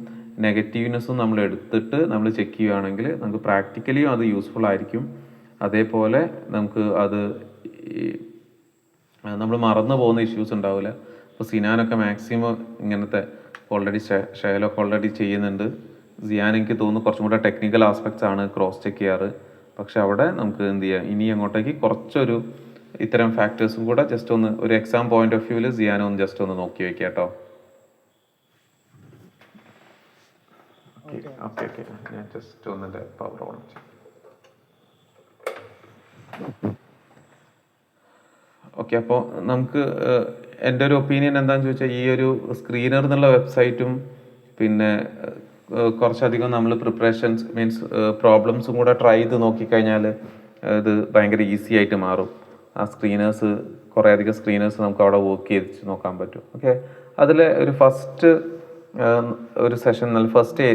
നെഗറ്റീവ്നെസ്സും നമ്മൾ എടുത്തിട്ട് നമ്മൾ ചെക്ക് ചെയ്യുകയാണെങ്കിൽ നമുക്ക് പ്രാക്ടിക്കലിയും അത് യൂസ്ഫുൾ ആയിരിക്കും. അതേപോലെ നമുക്ക് അത് നമ്മൾ മറന്നു പോകുന്ന ഇഷ്യൂസ് ഉണ്ടാവില്ല. ഇപ്പോൾ സിനാനൊക്കെ മാക്സിമം ഇങ്ങനത്തെ ഓൾറെഡി ഷെയലൊക്കെ ഓൾറെഡി ചെയ്യുന്നുണ്ട്. സിയാൻ എനിക്ക് തോന്നുന്നു കുറച്ചും കൂടെ ടെക്നിക്കൽ ആസ്പെക്ട്സ് ആണ് ക്രോസ് ചെക്ക് ചെയ്യാറ്. പക്ഷെ അവിടെ നമുക്ക് എന്ത് ചെയ്യാം, ഇനി അങ്ങോട്ടേക്ക് കുറച്ചൊരു ഇത്തരം ഫാക്ടേഴ്സും കൂടെ ജസ്റ്റ് ഒന്ന് ഒരു എക്സാം പോയിന്റ് ഓഫ് വ്യൂവിൽ സിയാനെ ഒന്ന് ജസ്റ്റ് ഒന്ന് നോക്കി വെക്കാം കേട്ടോ. ഓക്കെ ഞാൻ ജസ്റ്റ് ഒന്നിൻ്റെ പവർ ഓൺ ചെയ്യാം. ഓക്കെ, അപ്പോൾ നമുക്ക് എൻ്റെ ഒരു ഒപ്പീനിയൻ എന്താണെന്ന് ചോദിച്ചാൽ ഈ ഒരു സ്ക്രീനർ എന്നുള്ള വെബ്സൈറ്റും പിന്നെ കുറച്ചധികം നമ്മൾ പ്രിപ്പറേഷൻസ് മീൻസ് പ്രോബ്ലംസും കൂടെ ട്രൈ ചെയ്ത് നോക്കിക്കഴിഞ്ഞാൽ ഇത് ഭയങ്കര ഈസി ആയിട്ട് മാറും. ആ സ്ക്രീനേഴ്സ് കുറേ അധികം സ്ക്രീനേഴ്സ് നമുക്ക് അവിടെ വർക്ക് ചെയ്ത് നോക്കാൻ പറ്റും. ഓക്കെ, അതിൽ ഒരു ഫസ്റ്റ് ഒരു സെഷൻ ഫസ്റ്റ്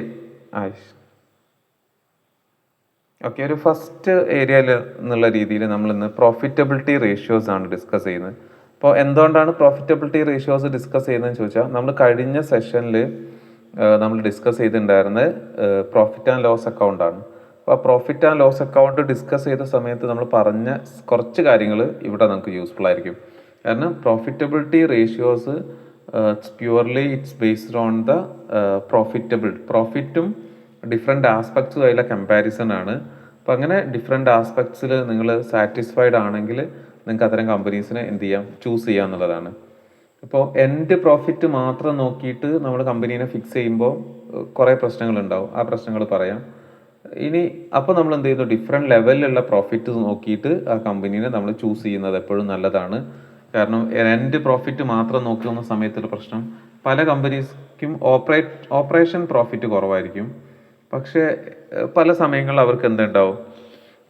ഓക്കെ ഒരു ഫസ്റ്റ് ഏരിയയിൽ എന്നുള്ള രീതിയിൽ നമ്മൾ ഇന്ന് പ്രോഫിറ്റബിലിറ്റി റേഷ്യോസ് ആണ് ഡിസ്കസ് ചെയ്യുന്നത്. അപ്പോൾ എന്തുകൊണ്ടാണ് പ്രോഫിറ്റബിലിറ്റി റേഷ്യോസ് ഡിസ്കസ് ചെയ്യുന്നതെന്ന് ചോദിച്ചാൽ നമ്മൾ കഴിഞ്ഞ സെഷനിൽ നമ്മൾ ഡിസ്കസ് ചെയ്തിട്ടുണ്ടായിരുന്നത് പ്രോഫിറ്റ് ആൻഡ് ലോസ് അക്കൗണ്ടാണ്. അപ്പോൾ ആ profit and loss account discuss ചെയ്ത സമയത്ത് നമ്മൾ പറഞ്ഞ കുറച്ച് കാര്യങ്ങൾ ഇവിടെ നമുക്ക് യൂസ്ഫുൾ ആയിരിക്കും. കാരണം profitability ratios purely it's based on the പ്രോഫിറ്റും ഡിഫറെൻ്റ് ആസ്പെക്ട്സും അതിലെ കമ്പാരിസൺ ആണ്. അപ്പോൾ അങ്ങനെ ഡിഫറെൻ്റ് ആസ്പെക്ട്സിൽ നിങ്ങൾ സാറ്റിസ്ഫൈഡ് ആണെങ്കിൽ നിങ്ങൾക്ക് അത്തരം കമ്പനീസിനെ എന്ത് ചെയ്യാം, ചൂസ് ചെയ്യാം എന്നുള്ളതാണ്. ഇപ്പോൾ എൻഡ് പ്രോഫിറ്റ് മാത്രം നോക്കിയിട്ട് നമ്മൾ കമ്പനീനെ ഫിക്സ് ചെയ്യുമ്പോൾ കുറേ പ്രശ്നങ്ങളുണ്ടാവും. ആ പ്രശ്നങ്ങൾ പറയാം ഇനി. അപ്പോൾ നമ്മൾ എന്ത് ചെയ്യുന്നു, ഡിഫറെൻറ്റ് ലെവലിലുള്ള പ്രോഫിറ്റ് നോക്കിയിട്ട് ആ കമ്പനീനെ നമ്മൾ ചൂസ് ചെയ്യുന്നത് എപ്പോഴും നല്ലതാണ്. കാരണം എൻഡ് പ്രോഫിറ്റ് മാത്രം നോക്കുന്ന സമയത്തുള്ള പ്രശ്നം പല കമ്പനീസ്ക്കും ഓപ്പറേഷൻ പ്രോഫിറ്റ് കുറവായിരിക്കും. പക്ഷേ പല സമയങ്ങളിൽ അവർക്ക് എന്തുണ്ടാവും,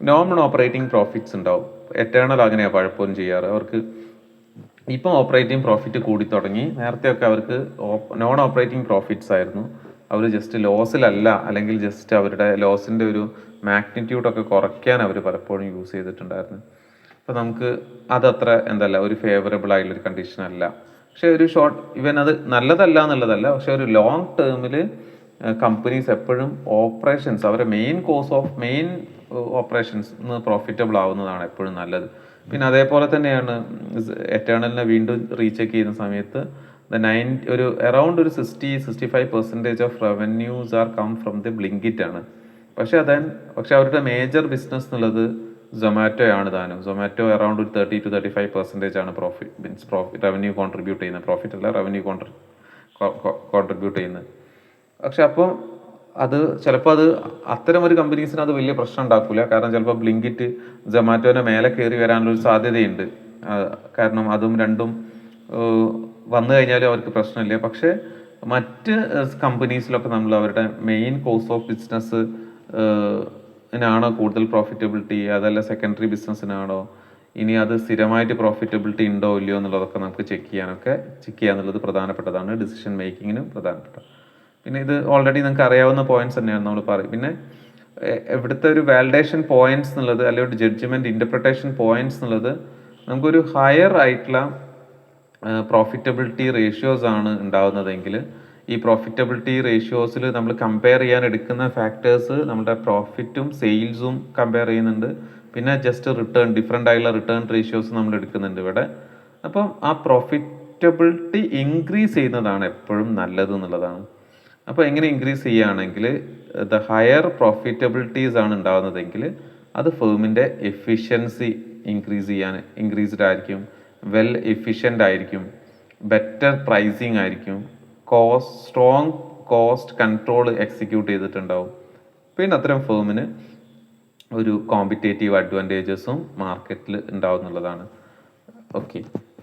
നോൺ ഓപ്പറേറ്റിംഗ് പ്രോഫിറ്റ്സ് ഉണ്ടാവും. എറ്റേണൽ അങ്ങനെയാണ് പലപ്പോഴും ചെയ്യാറ്. അവർക്ക് ഇപ്പം ഓപ്പറേറ്റിംഗ് പ്രോഫിറ്റ് കൂടി തുടങ്ങി. നേരത്തെയൊക്കെ അവർക്ക് നോൺ ഓപ്പറേറ്റിംഗ് പ്രോഫിറ്റ്സ് ആയിരുന്നു. അവർ ജസ്റ്റ് ലോസിലല്ല, അല്ലെങ്കിൽ ജസ്റ്റ് അവരുടെ ലോസിൻ്റെ ഒരു മാഗ്നിറ്റ്യൂഡൊക്കെ കുറയ്ക്കാൻ അവർ പലപ്പോഴും യൂസ് ചെയ്തിട്ടുണ്ടായിരുന്നു. അപ്പോൾ നമുക്ക് അതത്ര എന്തല്ല ഒരു ഫേവറബിൾ ആയിട്ടുള്ളൊരു കണ്ടീഷൻ അല്ല. പക്ഷേ ഒരു ഇവൻ അത് നല്ലതല്ല എന്നുള്ളതല്ല, പക്ഷെ ഒരു ലോങ് ടേമിൽ കമ്പനീസ് എപ്പോഴും ഓപ്പറേഷൻസ് അവരുടെ മെയിൻ ഓപ്പറേഷൻസ് പ്രോഫിറ്റബിൾ ആവുന്നതാണ് എപ്പോഴും നല്ലത്. പിന്നെ അതേപോലെ തന്നെയാണ് എറ്റേണലിനെ വീണ്ടും റീചെക്ക് ചെയ്യുന്ന സമയത്ത് ഒരു അറൗണ്ട് ഒരു 60-65% of revenues are come from the Blinkit ആണ്. പക്ഷെ അവരുടെ മേജർ ബിസിനസ് എന്നുള്ളത് സൊമാറ്റോ ആണ് താനും. സൊമാറ്റോ അറൗണ്ട് ഒരു 30-35% ആണ് റവന്യൂ കോൺട്രിബ്യൂട്ട് ചെയ്യുന്നത്. പ്രോഫിറ്റ് അല്ല, റവന്യൂ കോൺട്രിബ്യൂട്ട് ചെയ്യുന്നത്. പക്ഷെ അപ്പോൾ അത് ചിലപ്പോൾ അത്തരം ഒരു കമ്പനീസിന് അത് വലിയ പ്രശ്നം ഉണ്ടാക്കില്ല. കാരണം ചിലപ്പോൾ ബ്ലിങ്കിറ്റ് സൊമാറ്റോനെ മേലെ കയറി വരാനുള്ളൊരു സാധ്യതയുണ്ട്. കാരണം അതും രണ്ടും വന്നു കഴിഞ്ഞാലും അവർക്ക് പ്രശ്നമില്ല. പക്ഷേ മറ്റ് കമ്പനീസിലൊക്കെ നമ്മൾ അവരുടെ മെയിൻ കോഴ്സ് ഓഫ് ബിസിനസ് ാണോ കൂടുതൽ പ്രോഫിറ്റബിലിറ്റി, അതല്ല സെക്കൻഡറി ബിസിനസ്സിനാണോ, ഇനി അത് സ്ഥിരമായിട്ട് പ്രോഫിറ്റബിലിറ്റി ഉണ്ടോ ഇല്ലയോ എന്നുള്ളതൊക്കെ നമുക്ക് ചെക്ക് ചെയ്യാന്നുള്ളത് പ്രധാനപ്പെട്ടതാണ്. ഡിസിഷൻ മേക്കിങ്ങിനും പ്രധാനപ്പെട്ട. പിന്നെ ഇത് ഓൾറെഡി നിങ്ങൾക്ക് അറിയാവുന്ന പോയിന്റ്സ് തന്നെയാണ് നമ്മൾ പറയും. പിന്നെ ഇവിടുത്തെ ഒരു വാലിഡേഷൻ പോയിന്റ്സ് എന്നുള്ളത്, അല്ലെങ്കിൽ ഒരു ജഡ്ജ്മെന്റ് ഇന്റർപ്രിട്ടേഷൻ പോയിന്റ്സ് എന്നുള്ളത് നമുക്കൊരു ഹയർ ആയിട്ടുള്ള പ്രോഫിറ്റബിലിറ്റി റേഷ്യോസ് ആണ് ഉണ്ടാവുന്നതെങ്കിൽ ഈ പ്രോഫിറ്റബിലിറ്റി റേഷ്യോസിൽ നമ്മൾ കമ്പയർ ചെയ്യാൻ എടുക്കുന്ന ഫാക്ടേഴ്സ് നമ്മുടെ പ്രോഫിറ്റും സെയിൽസും കമ്പയർ ചെയ്യുന്നുണ്ട്. പിന്നെ ജസ്റ്റ് ഡിഫറെൻ്റ് ആയിട്ടുള്ള റിട്ടേൺ റേഷ്യോസ് നമ്മൾ എടുക്കുന്നുണ്ട് ഇവിടെ. അപ്പം ആ പ്രോഫിറ്റബിലിറ്റി ഇൻക്രീസ് ചെയ്യുന്നതാണ് എപ്പോഴും നല്ലത് എന്നുള്ളതാണ്. അപ്പോൾ എങ്ങനെ ഇൻക്രീസ് ചെയ്യുകയാണെങ്കിൽ ദ ഹയർ പ്രോഫിറ്റബിലിറ്റീസ് ആണ് ഉണ്ടാകുന്നതെങ്കിൽ അത് ഫേമിൻ്റെ എഫിഷ്യൻസി ഇൻക്രീസ്ഡ് ആയിരിക്കും, വെൽ എഫിഷ്യൻ്റ് ആയിരിക്കും, ബെറ്റർ പ്രൈസിങ് ആയിരിക്കും, സ്ട്രോങ് കോസ്റ്റ് കൺട്രോൾ എക്സിക്യൂട്ട് ചെയ്തിട്ടുണ്ടാവും. പിന്നെ അത്തരം ഫേമിന് ഒരു കോമ്പറ്റേറ്റീവ് അഡ്വാൻറ്റേജസും മാർക്കറ്റിൽ ഉണ്ടാവും എന്നുള്ളതാണ്. ഓക്കെ,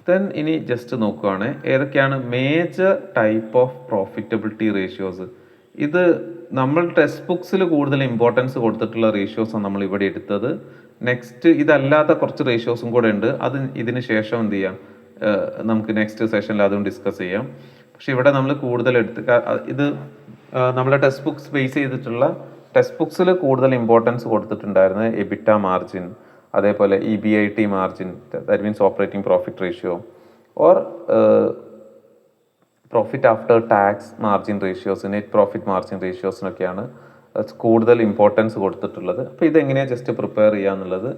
ദെൻ ഇനി ജസ്റ്റ് നോക്കുകയാണ് ഏതൊക്കെയാണ് major type of profitability ratios. ഇത് നമ്മൾ ടെക്സ്റ്റ് ബുക്സിൽ കൂടുതൽ ഇമ്പോർട്ടൻസ് കൊടുത്തിട്ടുള്ള റേഷ്യോസാണ് നമ്മൾ ഇവിടെ എടുത്തത്. നെക്സ്റ്റ് ഇതല്ലാത്ത കുറച്ച് റേഷ്യോസും കൂടെ ഉണ്ട്, അത് ഇതിന് ശേഷം എന്ത് ചെയ്യാം, നമുക്ക് നെക്സ്റ്റ് സെഷനിൽ അതും ഡിസ്കസ് ചെയ്യാം. പക്ഷെ ഇവിടെ നമ്മൾ കൂടുതൽ ഇത് നമ്മളെ ടെക്സ്റ്റ് ബുക്സ് ബേസ് ചെയ്തിട്ടുള്ള ടെക്സ്റ്റ് ബുക്സിൽ കൂടുതൽ ഇമ്പോർട്ടൻസ് കൊടുത്തിട്ടുണ്ടായിരുന്നത് എബിറ്റ മാർജിൻ, അതേപോലെ EBIT margin, that means operating profit ratio, or profit after tax margin ratios, net profit margin റേഷ്യോസിനൊക്കെയാണ് കൂടുതൽ ഇമ്പോർട്ടൻസ് കൊടുത്തിട്ടുള്ളത്. അപ്പോൾ ഇതെങ്ങനെയാണ് ജസ്റ്റ് പ്രിപ്പയർ ചെയ്യുക എന്നുള്ളത്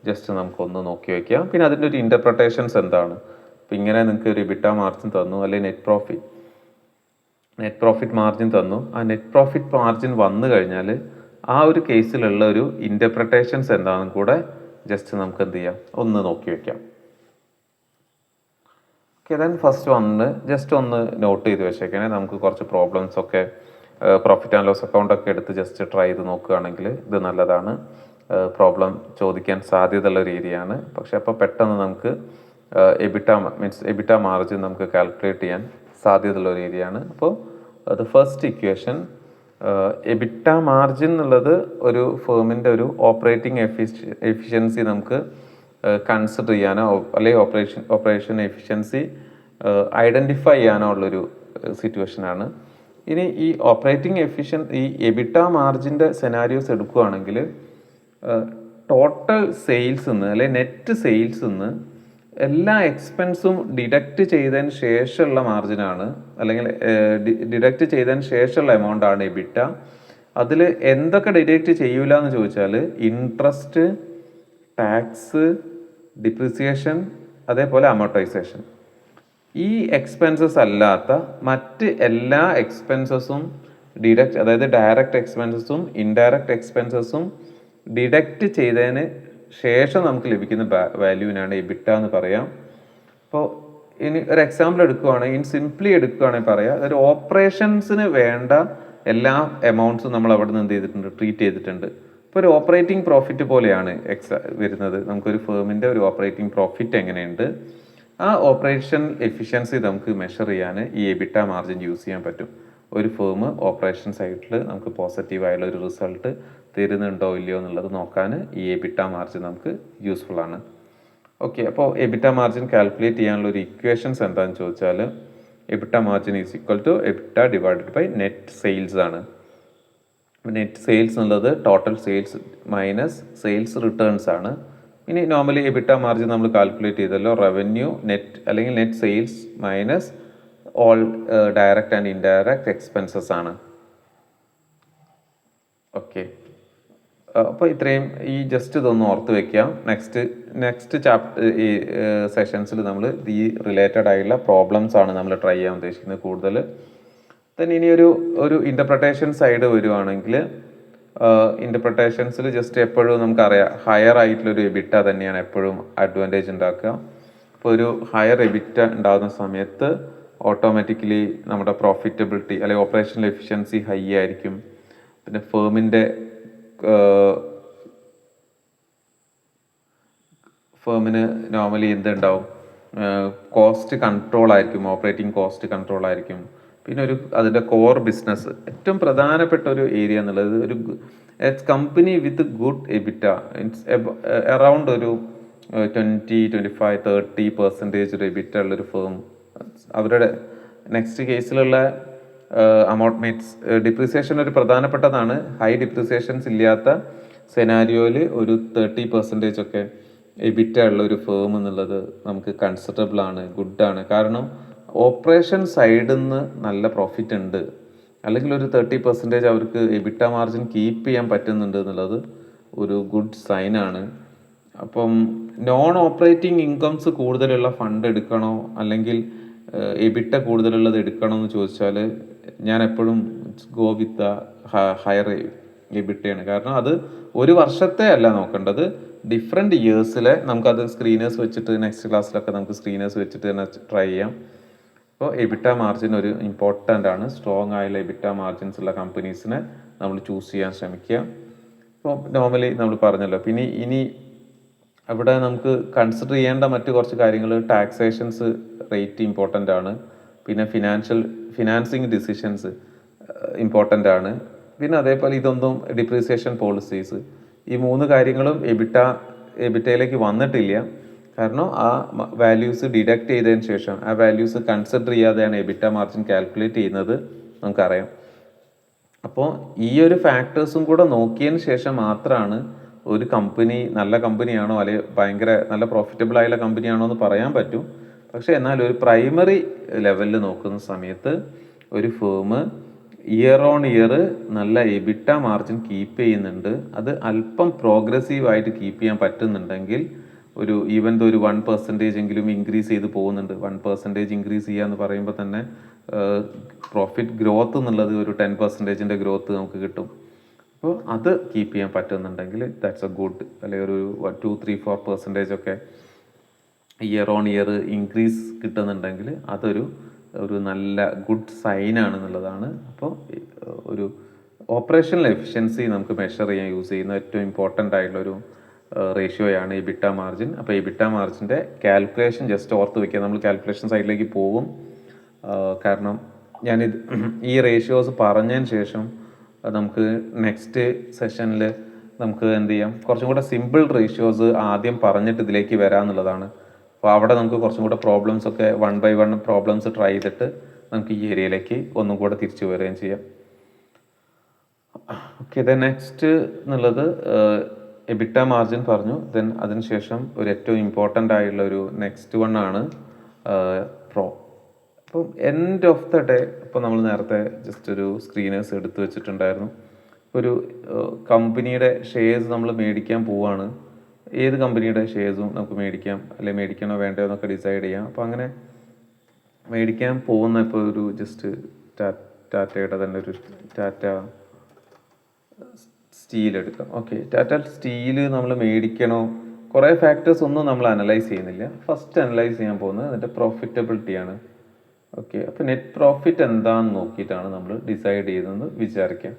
ജസ്റ്റ് നമുക്കൊന്ന് നോക്കി വയ്ക്കാം. പിന്നെ അതിൻ്റെ ഒരു ഇൻ്റർപ്രിട്ടേഷൻസ് എന്താണ്. അപ്പോൾ ഇങ്ങനെ നിങ്ങൾക്ക് ഒരു എബിറ്റ മാർജിൻ തന്നു, അല്ലെങ്കിൽ നെറ്റ് പ്രോഫിറ്റ് മാർജിൻ തന്നു. ആ നെറ്റ് പ്രോഫിറ്റ് മാർജിൻ വന്നു കഴിഞ്ഞാൽ ആ ഒരു കേസിലുള്ള ഒരു ഇൻ്റർപ്രിട്ടേഷൻസ് എന്താണെന്നും കൂടെ ജസ്റ്റ് നമുക്ക് എന്ത് ചെയ്യാം, ഒന്ന് നോക്കി വയ്ക്കാം. ഓക്കെ, ദെൻ ഫസ്റ്റ് വന്ന് ജസ്റ്റ് ഒന്ന് നോട്ട് ചെയ്ത് വെച്ചേക്കണേ. നമുക്ക് കുറച്ച് പ്രോബ്ലംസ് ഒക്കെ പ്രോഫിറ്റ് ആൻഡ് ലോസ് അക്കൗണ്ടൊക്കെ എടുത്ത് ജസ്റ്റ് ട്രൈ ചെയ്ത് നോക്കുകയാണെങ്കിൽ ഇത് നല്ലതാണ്. പ്രോബ്ലം ചോദിക്കാൻ സാധ്യതയുള്ള ഒരു ഏരിയയാണ്. പക്ഷെ അപ്പോൾ പെട്ടെന്ന് നമുക്ക് എബിറ്റ മാർജിൻ നമുക്ക് കാൽക്കുലേറ്റ് ചെയ്യാൻ സാധ്യതയുള്ള ഒരു ഏരിയയാണ്. അപ്പോൾ അത് ഫസ്റ്റ് ഇക്വേഷൻ, എബിറ്റ മാർജിൻ എന്നുള്ളത് ഒരു ഫേമിൻ്റെ ഒരു ഓപ്പറേറ്റിംഗ് എഫിഷ്യൻസി നമുക്ക് കൺസിഡർ ചെയ്യാനോ അല്ലെങ്കിൽ ഓപ്പറേഷൻ എഫിഷ്യൻസി ഐഡൻറ്റിഫൈ ചെയ്യാനോ ഉള്ളൊരു സിറ്റുവേഷനാണ്. ഇനി ഈ ഈ എബിറ്റ മാർജിൻ്റെ സെനാരിയോസ് എടുക്കുകയാണെങ്കിൽ ടോട്ടൽ സെയിൽസ് നിന്ന് അല്ലെങ്കിൽ നെറ്റ് സെയിൽസ് നിന്ന് എല്ലാ എക്സ്പെൻസും ഡിഡക്റ്റ് ചെയ്തതിന് ശേഷമുള്ള മാർജിനാണ്, അല്ലെങ്കിൽ ഡിഡക്റ്റ് ചെയ്തതിന് ശേഷമുള്ള എമൗണ്ട് ആണ് എബിറ്റ. അതിൽ എന്തൊക്കെ ഡിഡക്റ്റ് ചെയ്യൂല എന്ന് ചോദിച്ചാൽ ഇൻട്രസ്റ്റ്, ടാക്സ്, ഡിപ്രിസിയേഷൻ, അതേപോലെ അമോർട്ടൈസേഷൻ. ഈ എക്സ്പെൻസസ് അല്ലാത്ത മറ്റ് എല്ലാ എക്സ്പെൻസസും ഡിഡക്റ്റ്, അതായത് ഡയറക്റ്റ് എക്സ്പെൻസസും ഇൻഡയറക്റ്റ് എക്സ്പെൻസസും ഡിഡക്റ്റ് ചെയ്തതിന് ശേഷം നമുക്ക് ലഭിക്കുന്ന വാല്യൂവിനാണ് എബിറ്റ എന്ന് പറയാം. അപ്പോൾ ഇനി ഒരു എക്സാമ്പിൾ എടുക്കുകയാണെങ്കിൽ, സിംപ്ലി എടുക്കുകയാണെങ്കിൽ പറയാം, ഒരു ഓപ്പറേഷൻസിന് വേണ്ട എല്ലാ എമൗണ്ട്സും നമ്മൾ അവിടെ നിന്ന് എന്ത് ചെയ്തിട്ടുണ്ട്, ട്രീറ്റ് ചെയ്തിട്ടുണ്ട്. ഇപ്പോൾ ഒരു ഓപ്പറേറ്റിംഗ് പ്രോഫിറ്റ് പോലെയാണ് വരുന്നത്. നമുക്കൊരു ഫേമിൻ്റെ ഒരു ഓപ്പറേറ്റിംഗ് പ്രോഫിറ്റ് എങ്ങനെയുണ്ട്, ആ ഓപ്പറേഷൻ എഫിഷ്യൻസി നമുക്ക് മെഷർ ചെയ്യാൻ ഈ എബിറ്റ മാർജിൻ യൂസ് ചെയ്യാൻ പറ്റും. ഒരു ഫേം ഓപ്പറേഷൻ സൈഡിൽ നമുക്ക് പോസിറ്റീവായുള്ള ഒരു റിസൾട്ട് തരുന്നുണ്ടോ ഇല്ലയോ എന്നുള്ളത് നോക്കാൻ ഈ എബിറ്റ മാർജിൻ നമുക്ക് യൂസ്ഫുൾ ആണ്. ഓക്കെ, അപ്പോൾ എബിറ്റ മാർജിൻ കാൽക്കുലേറ്റ് ചെയ്യാനുള്ള ഒരു ഇക്വേഷൻസ് എന്താണെന്ന് ചോദിച്ചാൽ EBITDA margin is equal to EBITDA divided by net sales ആണ്. നെറ്റ് സെയിൽസ് എന്നുള്ളത് total sales minus sales returns ആണ്. ഇനി നോർമലി എബിറ്റ മാർജിൻ നമ്മൾ കാൽക്കുലേറ്റ് ചെയ്തല്ലോ, റവന്യൂ നെറ്റ് അല്ലെങ്കിൽ net sales minus all direct and indirect expenses ആണ്. Okay, അപ്പോൾ ഇത്രയും ഈ ജസ്റ്റ് ഇതൊന്ന് ഓർത്ത് വെക്കാം. നെക്സ്റ്റ് ചാപ്റ്റർ ഈ സെഷൻസിൽ നമ്മൾ ഈ റിലേറ്റഡ് ആയിട്ടുള്ള പ്രോബ്ലംസ് ആണ് നമ്മൾ ട്രൈ ചെയ്യാൻ ഉദ്ദേശിക്കുന്നത് കൂടുതൽ. ദെൻ ഇനി ഒരു ഇൻ്റർപ്രിട്ടേഷൻ സൈഡ് വരുവാണെങ്കിൽ, ഇൻ്റർപ്രിട്ടേഷൻസിൽ ജസ്റ്റ് എപ്പോഴും നമുക്കറിയാം ഹയർ ആയിട്ടുള്ളൊരു എബിറ്റ തന്നെയാണ് എപ്പോഴും അഡ്വാൻറ്റേജ് ഉണ്ടാക്കുക. അപ്പോൾ ഒരു ഹയർ എബിറ്റ ഉണ്ടാകുന്ന സമയത്ത് ഓട്ടോമാറ്റിക്കലി നമ്മുടെ പ്രോഫിറ്റബിലിറ്റി അല്ലെങ്കിൽ ഓപ്പറേഷണൽ എഫിഷ്യൻസി ഹൈ ആയിരിക്കും. പിന്നെ ഫേമിന് നോർമലി എന്തുണ്ടാവും, കോസ്റ്റ് കൺട്രോൾ ആയിരിക്കും, ഓപ്പറേറ്റിംഗ് കോസ്റ്റ് കൺട്രോൾ ആയിരിക്കും. പിന്നെ അതിൻ്റെ കോർ ബിസിനസ് ഏറ്റവും പ്രധാനപ്പെട്ട ഒരു ഏരിയ എന്നുള്ളത് ഒരു കമ്പനി വിത്ത് ഗുഡ് എബിറ്റ, അറൗണ്ട് ഒരു 20-25-30% ഒരു എബിറ്റ ഉള്ളൊരു ഫേം, അവരുടെ നെക്സ്റ്റ് കേസിലുള്ള അമൗണ്ട് മീൻസ് ഡിപ്രിസിയേഷൻ ഒരു പ്രധാനപ്പെട്ടതാണ്. ഹൈ ഡിപ്രിസിയേഷൻസ് ഇല്ലാത്ത സെനാരിയോയിൽ ഒരു 30% ഒക്കെ എബിറ്റ ഉള്ള ഒരു ഫേം എന്നുള്ളത് നമുക്ക് കൺസിഡറബിൾ ആണ്, ഗുഡാണ്. കാരണം ഓപ്പറേഷൻ സൈഡിൽ നിന്ന് നല്ല പ്രോഫിറ്റ് ഉണ്ട്, അല്ലെങ്കിൽ ഒരു 30% അവർക്ക് എബിറ്റ മാർജിൻ കീപ്പ് ചെയ്യാൻ പറ്റുന്നുണ്ട് എന്നുള്ളത് ഒരു ഗുഡ് സൈൻ ആണ്. അപ്പം നോൺ ഓപ്പറേറ്റിംഗ് ഇൻകംസ് കൂടുതലുള്ള ഫണ്ട് എടുക്കണോ അല്ലെങ്കിൽ എബിറ്റ കൂടുതലുള്ളത് എടുക്കണോ എന്ന് ചോദിച്ചാൽ ഞാൻ എപ്പോഴും ഗോ വിത്ത് ദ ഹയർ എബിറ്റയാണ്. കാരണം അത് ഒരു വർഷത്തെ അല്ല നോക്കേണ്ടത്, ഡിഫറെൻറ്റ് ഇയേഴ്സിലെ നമുക്കത് സ്ക്രീനേഴ്സ് വെച്ചിട്ട് നെക്സ്റ്റ് ക്ലാസ്സിലൊക്കെ നമുക്ക് സ്ക്രീനേഴ്സ് വെച്ചിട്ട് തന്നെ ട്രൈ ചെയ്യാം. അപ്പോൾ എബിറ്റ മാർജിൻ ഒരു ഇമ്പോർട്ടൻ്റ് ആണ്. സ്ട്രോങ് ആയുള്ള എബിറ്റ മാർജിൻസ് ഉള്ള കമ്പനീസിനെ നമ്മൾ ചൂസ് ചെയ്യാൻ ശ്രമിക്കുക. അപ്പോൾ നോർമലി നമ്മൾ പറഞ്ഞല്ലോ. പിന്നെ ഇനി അവിടെ നമുക്ക് കൺസിഡർ ചെയ്യേണ്ട മറ്റ് കുറച്ച് കാര്യങ്ങൾ, ടാക്സേഷൻസ് റേറ്റ് ഇമ്പോർട്ടൻ്റ് ആണ്, പിന്നെ ഫിനാൻസിങ് ഡിസിഷൻസ് ഇമ്പോർട്ടൻ്റ് ആണ്, പിന്നെ അതേപോലെ ഇതൊന്നും ഡിപ്രീസിയേഷൻ പോളിസീസ്, ഈ 3 കാര്യങ്ങളും എബിറ്റയിലേക്ക് വന്നിട്ടില്ല. കാരണം ആ വാല്യൂസ് ഡിഡക്റ്റ് ചെയ്തതിന് ശേഷം ആ വാല്യൂസ് കൺസിഡർ ചെയ്യാതെയാണ് എബിറ്റ മാർജിൻ കാൽക്കുലേറ്റ് ചെയ്യുന്നത്, നമുക്കറിയാം. അപ്പോൾ ഈ ഒരു ഫാക്ടേഴ്സും കൂടെ നോക്കിയതിന് ശേഷം മാത്രമാണ് ഒരു കമ്പനി നല്ല കമ്പനിയാണോ അല്ലെങ്കിൽ ഭയങ്കര നല്ല പ്രോഫിറ്റബിൾ ആയുള്ള കമ്പനിയാണോ എന്ന് പറയാൻ പറ്റും. പക്ഷേ എന്നാൽ ഒരു പ്രൈമറി ലെവലിൽ നോക്കുന്ന സമയത്ത് ഒരു ഫേം ഇയർ ഓൺ ഇയർ നല്ല എബിറ്റ മാർജിൻ കീപ്പ് ചെയ്യുന്നുണ്ട്, അത് അല്പം പ്രോഗ്രസീവ് ആയിട്ട് കീപ്പ് ചെയ്യാൻ പറ്റുന്നുണ്ടെങ്കിൽ, ഈവൻ ഒരു 1% എങ്കിലും ഇൻക്രീസ് ചെയ്ത് പോകുന്നുണ്ട്. 1% ഇൻക്രീസ് ചെയ്യുക എന്ന് പറയുമ്പോൾ തന്നെ പ്രോഫിറ്റ് ഗ്രോത്ത് എന്നുള്ളത് ഒരു 10% ഗ്രോത്ത് നമുക്ക് കിട്ടും. അപ്പോൾ അത് കീപ്പ് ചെയ്യാൻ പറ്റുന്നുണ്ടെങ്കിൽ ദാറ്റ്സ് എ ഗുഡ്. അല്ലെങ്കിൽ ഒരു 2-3-4% ഒക്കെ ഇയർ ഓൺ ഇയർ ഇൻക്രീസ് കിട്ടുന്നുണ്ടെങ്കിൽ അതൊരു നല്ല ഗുഡ് സൈൻ ആണെന്നുള്ളതാണ്. അപ്പോൾ ഒരു ഓപ്പറേഷണൽ എഫിഷ്യൻസി നമുക്ക് മെഷർ ചെയ്യാൻ യൂസ് ചെയ്യുന്ന ഏറ്റവും ഇമ്പോർട്ടൻ്റ് ആയിട്ടുള്ളൊരു റേഷ്യോയാണ് എബിറ്റ മാർജിൻ. അപ്പോൾ എബിറ്റ മാർജിൻ്റെ കാൽക്കുലേഷൻ ജസ്റ്റ് ഓർത്ത് വയ്ക്കുക. നമ്മൾ കാൽക്കുലേഷൻ സൈഡിലേക്ക് പോകും. കാരണം ഞാനിത് ഈ റേഷ്യോസ് പറഞ്ഞതിന് ശേഷം നമുക്ക് നെക്സ്റ്റ് സെഷനിൽ നമുക്ക് എന്ത് ചെയ്യാം, കുറച്ചും കൂടെ സിമ്പിൾ റേഷ്യോസ് ആദ്യം പറഞ്ഞിട്ട് ഇതിലേക്ക് വരാമെന്നുള്ളതാണ്. അപ്പോൾ അവിടെ നമുക്ക് കുറച്ചും കൂടെ പ്രോബ്ലംസ് ഒക്കെ 1 by 1 പ്രോബ്ലംസ് ട്രൈ ചെയ്തിട്ട് നമുക്ക് ഈ ഏരിയയിലേക്ക് ഒന്നും കൂടെ തിരിച്ചു വരികയും ചെയ്യാം. ഓക്കെ, ദെൻ നെക്സ്റ്റ് എന്നുള്ളത് എബിറ്റ മാർജിൻ പറഞ്ഞു. ദെൻ അതിനുശേഷം ഒരു ഏറ്റവും ഇമ്പോർട്ടൻ്റ് ആയിട്ടുള്ള ഒരു നെക്സ്റ്റ് വൺ ആണ് അപ്പം എൻഡ് ഓഫ് ദ ഡേ, ഇപ്പോൾ നമ്മൾ നേരത്തെ ജസ്റ്റ് ഒരു സ്ക്രീനേഴ്സ് എടുത്തു വെച്ചിട്ടുണ്ടായിരുന്നു. ഒരു കമ്പനിയുടെ ഷെയർസ് നമ്മൾ മേടിക്കാൻ പോവാണ്. ഏത് കമ്പനിയുടെ ഷെയർസും നമുക്ക് മേടിക്കാം, അല്ലെങ്കിൽ മേടിക്കണോ വേണ്ടോ എന്നൊക്കെ ഡിസൈഡ് ചെയ്യാം. അപ്പോൾ അങ്ങനെ മേടിക്കാൻ പോകുന്ന ഇപ്പോൾ ഒരു ജസ്റ്റ് ടാറ്റയുടെ തന്നെ ഒരു ടാറ്റ സ്റ്റീൽ എടുക്കാം. ഓക്കെ, ടാറ്റ സ്റ്റീൽ നമ്മൾ മേടിക്കണോ, കുറേ ഫാക്ടേഴ്സ് ഒന്നും നമ്മൾ അനലൈസ് ചെയ്യുന്നില്ല. ഫസ്റ്റ് അനലൈസ് ചെയ്യാൻ പോകുന്നത് അതിൻ്റെ പ്രോഫിറ്റബിലിറ്റിയാണ്. ഓക്കെ, അപ്പോൾ നെറ്റ് പ്രോഫിറ്റ് എന്താണെന്ന് നോക്കിയിട്ടാണ് നമ്മൾ ഡിസൈഡ് ചെയ്തതെന്ന് വിചാരിക്കാം.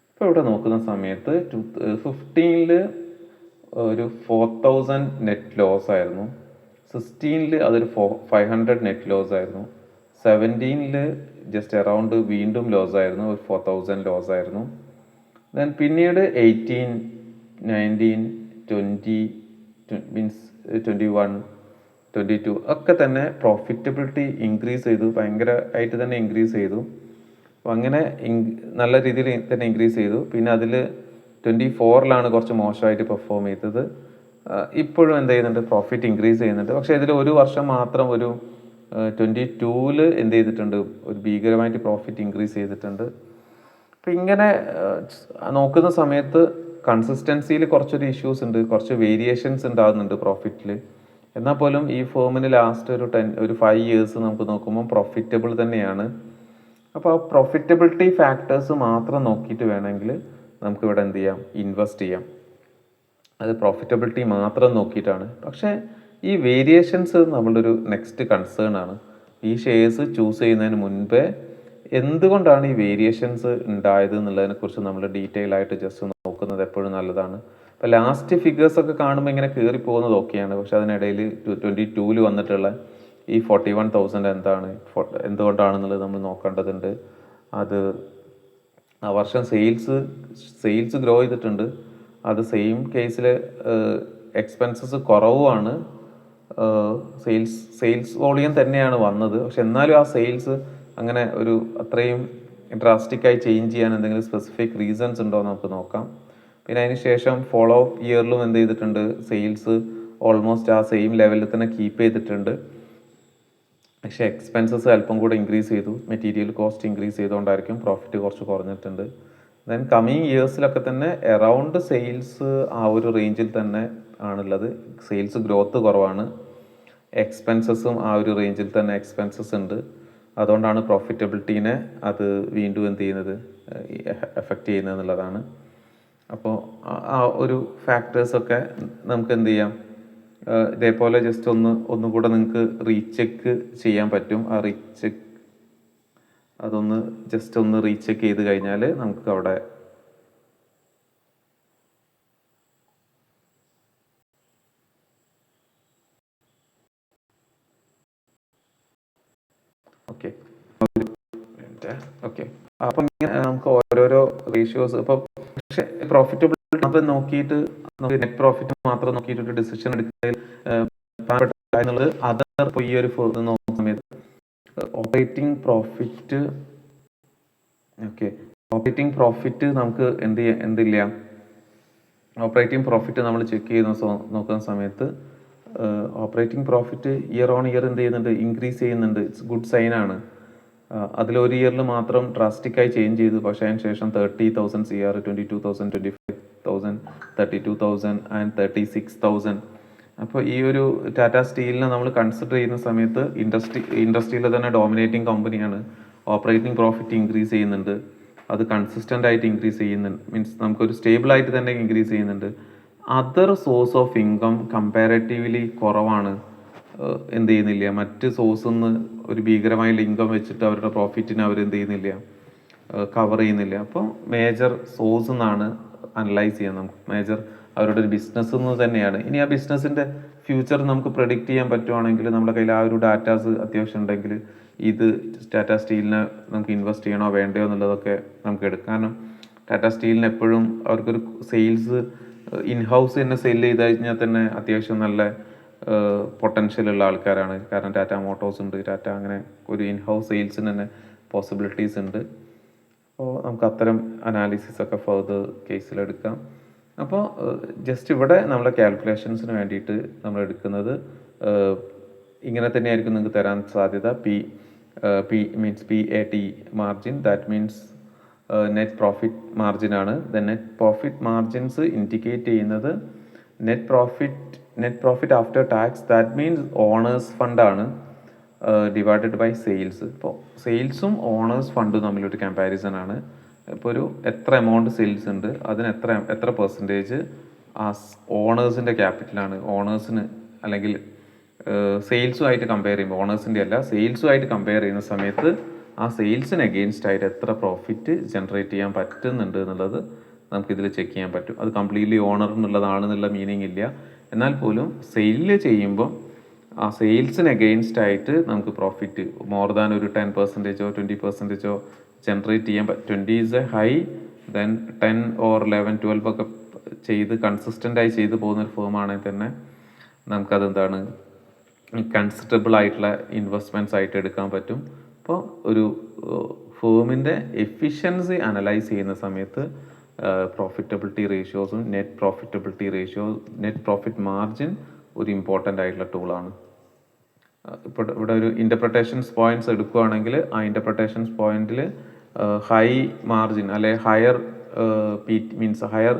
ഇപ്പോൾ ഇവിടെ നോക്കുന്ന സമയത്ത് 2015 ഒരു 4000 നെറ്റ് ലോസ് ആയിരുന്നു, 2016 അതൊരു 500 നെറ്റ് ലോസ് ആയിരുന്നു, 2017 ജസ്റ്റ് അറൗണ്ട് വീണ്ടും ലോസ് ആയിരുന്നു, ഒരു 4000 ലോസ് ആയിരുന്നു. ദെൻ പിന്നീട് 18, 19, 20 മീൻസ് 21, 22 ഒക്കെ തന്നെ പ്രോഫിറ്റബിലിറ്റി ഇൻക്രീസ് ചെയ്തു, ഭയങ്കരമായിട്ട് തന്നെ ഇൻക്രീസ് ചെയ്തു. അപ്പോൾ അങ്ങനെ നല്ല രീതിയിൽ തന്നെ ഇൻക്രീസ് ചെയ്തു. പിന്നെ അതിൽ 24 കുറച്ച് മോശമായിട്ട് പെർഫോം ചെയ്തത്. ഇപ്പോഴും എന്ത് ചെയ്യുന്നുണ്ട്, പ്രോഫിറ്റ് ഇൻക്രീസ് ചെയ്യുന്നുണ്ട്. പക്ഷേ ഇതിൽ ഒരു വർഷം മാത്രം ഒരു 22 എന്ത് ചെയ്തിട്ടുണ്ട്, ഒരു ഭീകരമായിട്ട് പ്രോഫിറ്റ് ഇൻക്രീസ് ചെയ്തിട്ടുണ്ട്. അപ്പം ഇങ്ങനെ നോക്കുന്ന സമയത്ത് കൺസിസ്റ്റൻസിയിൽ കുറച്ചൊരു ഇഷ്യൂസ് ഉണ്ട്, കുറച്ച് വേരിയേഷൻസ് ഉണ്ടാകുന്നുണ്ട് പ്രോഫിറ്റിൽ. എന്നാൽ പോലും ഈ ഫേമിന് ലാസ്റ്റ് ഒരു 5 years നമുക്ക് നോക്കുമ്പോൾ പ്രോഫിറ്റബിൾ തന്നെയാണ്. അപ്പോൾ ആ പ്രോഫിറ്റബിലിറ്റി ഫാക്ടേഴ്സ് മാത്രം നോക്കിയിട്ട് വേണമെങ്കിൽ നമുക്കിവിടെ എന്ത് ചെയ്യാം, ഇൻവെസ്റ്റ് ചെയ്യാം. അത് പ്രോഫിറ്റബിലിറ്റി മാത്രം നോക്കിയിട്ടാണ്. പക്ഷേ ഈ വേരിയേഷൻസ് നമ്മളൊരു നെക്സ്റ്റ് കൺസേൺ ആണ്. ഈ ഷെയർസ് ചൂസ് ചെയ്യുന്നതിന് മുൻപേ എന്തുകൊണ്ടാണ് ഈ വേരിയേഷൻസ് ഉണ്ടായത് എന്നുള്ളതിനെക്കുറിച്ച് നമ്മൾ ഡീറ്റെയിൽ ആയിട്ട് ജസ്റ്റ് നോക്കുന്നത് എപ്പോഴും നല്ലതാണ്. ഇപ്പോൾ ലാസ്റ്റ് ഫിഗേഴ്സ് ഒക്കെ കാണുമ്പോൾ ഇങ്ങനെ കയറി പോകുന്നത് ഓക്കെയാണ്. പക്ഷെ അതിനിടയിൽ 22 വന്നിട്ടുള്ള ഈ 41,000 എന്തുകൊണ്ടാണെന്നുള്ളത് നമ്മൾ നോക്കേണ്ടതുണ്ട്. അത് ആ വർഷം സെയിൽസ് ഗ്രോ ചെയ്തിട്ടുണ്ട്. അത് സെയിം കേസിൽ എക്സ്പെൻസസ് കുറവുമാണ്. സെയിൽസ് വോളിയം തന്നെയാണ് വന്നത്. പക്ഷെ എന്നാലും ആ സെയിൽസ് അങ്ങനെ ഒരു അത്രയും ഡ്രാസ്റ്റിക്കായി ചേഞ്ച് ചെയ്യാൻ എന്തെങ്കിലും സ്പെസിഫിക് റീസൺസ് ഉണ്ടോ എന്ന് നമുക്ക് നോക്കാം. പിന്നെ അതിന് ശേഷം ഫോളോ അപ്പ് ഇയറിലും എന്ത് ചെയ്തിട്ടുണ്ട്, സെയിൽസ് ഓൾമോസ്റ്റ് ആ സെയിം ലെവലിൽ തന്നെ കീപ്പ് ചെയ്തിട്ടുണ്ട്. പക്ഷേ എക്സ്പെൻസസ് അല്പം കൂടെ ഇൻക്രീസ് ചെയ്തു, മെറ്റീരിയൽ കോസ്റ്റ് ഇൻക്രീസ് ചെയ്തുകൊണ്ടായിരിക്കും പ്രോഫിറ്റ് കുറച്ച് കുറഞ്ഞിട്ടുണ്ട്. ദെൻ കമ്മിങ് ഇയേഴ്സിലൊക്കെ തന്നെ അറൗണ്ട് സെയിൽസ് ആ ഒരു റേഞ്ചിൽ തന്നെ ആണുള്ളത്. സെയിൽസ് ഗ്രോത്ത് കുറവാണ്, എക്സ്പെൻസസും ആ ഒരു റേഞ്ചിൽ തന്നെ എക്സ്പെൻസസ് ഉണ്ട്. അതുകൊണ്ടാണ് പ്രോഫിറ്റബിലിറ്റീനെ അത് വീണ്ടും എന്ത് ചെയ്യുന്നത്, എഫക്റ്റ് ചെയ്യുന്നത് എന്നുള്ളതാണ്. അപ്പോൾ ആ ഒരു ഫാക്ടേഴ്സൊക്കെ നമുക്ക് എന്ത് ചെയ്യാം, ഇതേപോലെ ജസ്റ്റ് ഒന്നുകൂടെ നിങ്ങൾക്ക് റീചെക്ക് ചെയ്യാൻ പറ്റും. ആ അതൊന്ന് ജസ്റ്റ് ഒന്ന് റീചെക്ക് ചെയ്ത് കഴിഞ്ഞാൽ നമുക്ക് അവിടെ അപ്പം ഇങ്ങനെ നമുക്ക് ഓരോരോ റേഷ്യോസ് ഇപ്പം പക്ഷെ പ്രോഫിറ്റബിൾ മാത്രം നോക്കിയിട്ട് നമുക്ക് നെറ്റ് പ്രോഫിറ്റ് മാത്രം നോക്കിയിട്ട് ഒരു ഡിസിഷൻ എടുക്കുന്നതിൽ എന്നുള്ളത് അതർ ഇപ്പോൾ ഈ ഒരു നോക്കുന്ന സമയത്ത് ഓപ്പറേറ്റിംഗ് പ്രോഫിറ്റ് ഓപ്പറേറ്റിംഗ് പ്രോഫിറ്റ് നമുക്ക് എന്തില്ല ഓപ്പറേറ്റിംഗ് പ്രോഫിറ്റ് നമ്മൾ ചെക്ക് ചെയ്യുന്ന നോക്കുന്ന സമയത്ത് operating profit year on year എന്ത് ചെയ്യുന്നുണ്ട്, ഇൻക്രീസ് ചെയ്യുന്നുണ്ട്. ഇറ്റ്സ് ഗുഡ് സൈൻ ആണ്. അതിലൊരു ഇയറിൽ മാത്രം ഡ്രാസ്റ്റിക്കായി ചേഞ്ച് ചെയ്തു, പക്ഷേ അതിന് ശേഷം 30,000 CR, 22,000, 25,000, 32,000 ആൻഡ് 36,000. അപ്പോൾ ഈ ഒരു ടാറ്റ സ്റ്റീലിനെ നമ്മൾ കൺസിഡർ ചെയ്യുന്ന സമയത്ത് ഇൻഡസ്ട്രിയിലെ തന്നെ ഡോമിനേറ്റിംഗ് കമ്പനിയാണ്. ഓപ്പറേറ്റിംഗ് പ്രോഫിറ്റ് ഇൻക്രീസ് ചെയ്യുന്നുണ്ട്, അത് കൺസിസ്റ്റൻ്റ് ആയിട്ട് ഇൻക്രീസ് ചെയ്യുന്നുണ്ട്, മീൻസ് നമുക്കൊരു സ്റ്റേബിൾ ആയിട്ട് തന്നെ ഇൻക്രീസ് ചെയ്യുന്നുണ്ട്. Other source of income comparatively കുറവാണ്. എന്ത് ചെയ്യുന്നില്ല, മറ്റ് സോഴ്സിൽ നിന്ന് ഒരു ഭീകരമായ ഇൻകം വെച്ചിട്ട് അവരുടെ പ്രോഫിറ്റിനെ അവർ എന്ത് ചെയ്യുന്നില്ല, കവർ ചെയ്യുന്നില്ല. അപ്പോൾ മേജർ സോഴ്സ് എന്നാണ് അനലൈസ് ചെയ്യാൻ നമുക്ക്. മേജർ അവരുടെ ഒരു ബിസിനസ് എന്ന് തന്നെയാണ്. ഇനി ആ ബിസിനസ്സിൻ്റെ ഫ്യൂച്ചർ നമുക്ക് പ്രഡിക്റ്റ് ചെയ്യാൻ പറ്റുവാണെങ്കിൽ, നമ്മുടെ കയ്യിൽ ആ ഒരു ഡാറ്റാസ് അത്യാവശ്യം ഉണ്ടെങ്കിൽ ഇത് ടാറ്റ സ്റ്റീലിനെ നമുക്ക് ഇൻവെസ്റ്റ് ചെയ്യണോ വേണ്ടയോ എന്നുള്ളതൊക്കെ നമുക്ക് എടുക്കാം. കാരണം ടാറ്റ സ്റ്റീലിന് എപ്പോഴും അവർക്കൊരു സെയിൽസ് ഇൻഹൗസ് തന്നെ സെയിൽ ചെയ്ത് കഴിഞ്ഞാൽ തന്നെ അത്യാവശ്യം നല്ല പൊട്ടൻഷ്യൽ ഉള്ള ആൾക്കാരാണ്. കാരണം ടാറ്റ മോട്ടോഴ്സ് ഉണ്ട്, ടാറ്റ അങ്ങനെ ഒരു ഇൻഹൗസ് സെയിൽസിന് തന്നെ പോസിബിലിറ്റീസ് ഉണ്ട്. അപ്പോൾ നമുക്ക് അത്തരം അനാലിസിസ് ഒക്കെ ഫർദർ കേസിലെടുക്കാം. അപ്പോൾ ജസ്റ്റ് ഇവിടെ നമ്മുടെ കാൽക്കുലേഷൻസിന് വേണ്ടിയിട്ട് നമ്മൾ എടുക്കുന്നത് ഇങ്ങനെ തന്നെയായിരിക്കും നിങ്ങൾക്ക് തരാൻ സാധ്യത. P means PAT margin, that means net profit margin ആണ്. The net profit margins indicate ചെയ്യുന്നത് net profit after tax, that means owners ഫണ്ടാണ്, ഡിവൈഡഡ് ബൈ സെയിൽസ്. ഇപ്പോൾ സെയിൽസും ഓണേഴ്സ് ഫണ്ടും തമ്മിലൊരു കമ്പാരിസൺ ആണ്. ഇപ്പോൾ ഒരു എത്ര എമൗണ്ട് സെയിൽസ് ഉണ്ട്, അതിന് എത്ര പെർസെൻറ്റേജ് ആ ഓണേഴ്സിൻ്റെ ക്യാപിറ്റലാണ്. ഓണേഴ്സിന് അല്ലെങ്കിൽ സെയിൽസുമായിട്ട് കമ്പയർ ചെയ്യുമ്പോൾ, ഓണേഴ്സിൻ്റെ അല്ല സെയിൽസുമായിട്ട് കമ്പയർ ചെയ്യുന്ന സമയത്ത് ആ സെയിൽസിന് അഗെയിൻസ്റ്റ് ആയിട്ട് എത്ര പ്രോഫിറ്റ് ജനറേറ്റ് ചെയ്യാൻ പറ്റുന്നുണ്ട് എന്നുള്ളത് നമുക്കിതിൽ ചെക്ക് ചെയ്യാൻ പറ്റും. അത് കംപ്ലീറ്റ്ലി ഓണറിനുള്ളതാണെന്നുള്ള മീനിങ് ഇല്ല. എന്നാൽ പോലും സെയിൽ ചെയ്യുമ്പോൾ ആ സെയിൽസിന് അഗെയിൻസ്റ്റ് ആയിട്ട് നമുക്ക് പ്രോഫിറ്റ് മോർ ദാൻ ഒരു 10%, 20% ജനറേറ്റ് ചെയ്യാൻ പറ്റും. 20 is A high, then 10 or 11, 12 ഒക്കെ ചെയ്ത് കൺസിസ്റ്റൻ്റായി ചെയ്ത് പോകുന്നൊരു ഫേമാണെങ്കിൽ തന്നെ നമുക്കതെന്താണ് കൺസിഡറബിൾ ആയിട്ടുള്ള ഇൻവെസ്റ്റ്മെൻറ്റ്സ് ആയിട്ട് എടുക്കാൻ പറ്റും. അപ്പോൾ ഒരു ഫേമിൻ്റെ എഫിഷ്യൻസി അനലൈസ് ചെയ്യുന്ന സമയത്ത് പ്രോഫിറ്റബിലിറ്റി റേഷ്യോസും നെറ്റ് പ്രോഫിറ്റ് മാർജിൻ ഒരു ഇമ്പോർട്ടൻ്റ് ആയിട്ടുള്ള ടൂളാണ്. ഇപ്പോൾ ഇവിടെ ഒരു ഇൻ്റർപ്രിട്ടേഷൻസ് പോയിന്റ്സ് എടുക്കുകയാണെങ്കിൽ ആ ഇൻ്റർപ്രിട്ടേഷൻസ് പോയിന്റിൽ ഹൈ മാർജിൻ അല്ലെ higher higher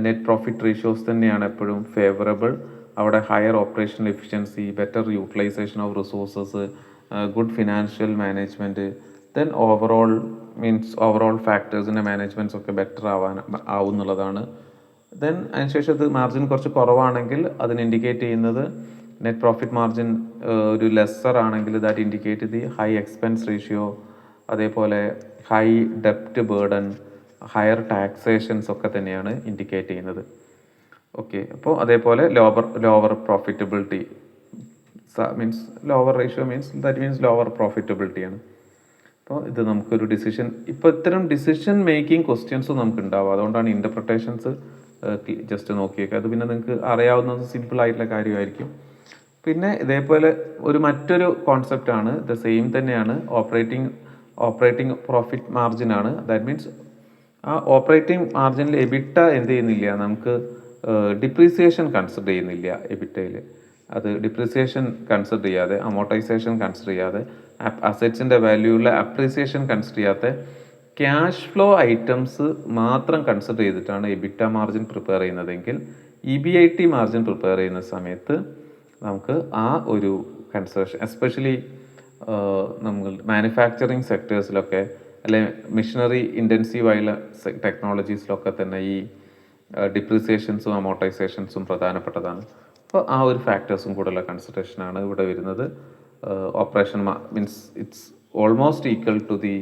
net profit ratios തന്നെയാണ് എപ്പോഴും ഫേവറബിൾ. അവിടെ higher operational efficiency, better utilisation of resources, good financial management, then overall ഫാക്ടേഴ്സിൻ്റെ മാനേജ്മെൻറ്റ്സ് ഒക്കെ ബെറ്റർ ആവും എന്നുള്ളതാണ്. ദെൻ അതിനുശേഷം ഇത് മാർജിൻ കുറച്ച് കുറവാണെങ്കിൽ അതിന് ഇൻഡിക്കേറ്റ് ചെയ്യുന്നത് നെറ്റ് പ്രോഫിറ്റ് മാർജിൻ ഒരു ലെസ്സർ ആണെങ്കിൽ that indicate the high expense ratio, അതേപോലെ ഹൈ ഡെപ്റ്റ് ബേർഡൻ, ഹയർ ടാക്സേഷൻസ് ഒക്കെ തന്നെയാണ് ഇൻഡിക്കേറ്റ് ചെയ്യുന്നത്. ഓക്കെ, അപ്പോൾ അതേപോലെ lower profitability means lower ratio means lower profitability ആണ്. അപ്പോൾ ഇത് നമുക്കൊരു ഇപ്പോൾ ഇത്തരം ഡിസിഷൻ മേക്കിംഗ് ക്വസ്റ്റ്യൻസ് നമുക്ക് ഉണ്ടാവും. അതുകൊണ്ടാണ് ഇൻ്റർപ്രിട്ടേഷൻസ് ജസ്റ്റ് നോക്കിയേക്കുക. അത് പിന്നെ നിങ്ങൾക്ക് അറിയാവുന്നത് സിമ്പിൾ ആയിട്ടുള്ള കാര്യമായിരിക്കും. പിന്നെ ഇതേപോലെ മറ്റൊരു കോൺസെപ്റ്റാണ്, ദ സെയിം തന്നെയാണ്, ഓപ്പറേറ്റിംഗ് പ്രോഫിറ്റ് മാർജിൻ ആണ്. ദാറ്റ് മീൻസ് ആ ഓപ്പറേറ്റിംഗ് മാർജിനിൽ എബിറ്റ എന്ത് ചെയ്യുന്നില്ല, നമുക്ക് ഡിപ്രീസിയേഷൻ കൺസിഡർ ചെയ്യുന്നില്ല എബിറ്റയിൽ. അത് ഡിപ്രീസിയേഷൻ കൺസിഡർ ചെയ്യാതെ, അമോർട്ടൈസേഷൻ കൺസിഡർ ചെയ്യാതെ, അസറ്റ്സിൻ്റെ വാല്യൂവിലെ അപ്രീസിയേഷൻ കൺസിഡർ ചെയ്യാത്ത ക്യാഷ് ഫ്ലോ ഐറ്റംസ് മാത്രം കൺസിഡർ ചെയ്തിട്ടാണ് എബിറ്റ മാർജിൻ പ്രിപ്പയർ ചെയ്യുന്നതെങ്കിൽ EBIT മാർജിൻ പ്രിപ്പയർ ചെയ്യുന്ന സമയത്ത് നമുക്ക് ആ ഒരു കൺസിഡറേഷൻ, എസ്പെഷ്യലി നമ്മൾ മാനുഫാക്ചറിങ് സെക്ടേഴ്സിലൊക്കെ അല്ലെ മിഷനറി ഇൻറ്റൻസീവ് ആയുള്ള ടെക്നോളജീസിലൊക്കെ തന്നെ ഈ ഡിപ്രീസിയേഷൻസും അമോർട്ടൈസേഷൻസും പ്രധാനപ്പെട്ടതാണ്. അപ്പോൾ ആ ഒരു ഫാക്ടേഴ്സും കൂടെയുള്ള കൺസിഡറേഷനാണ് ഇവിടെ വരുന്നത്. Operation means it's almost equal to the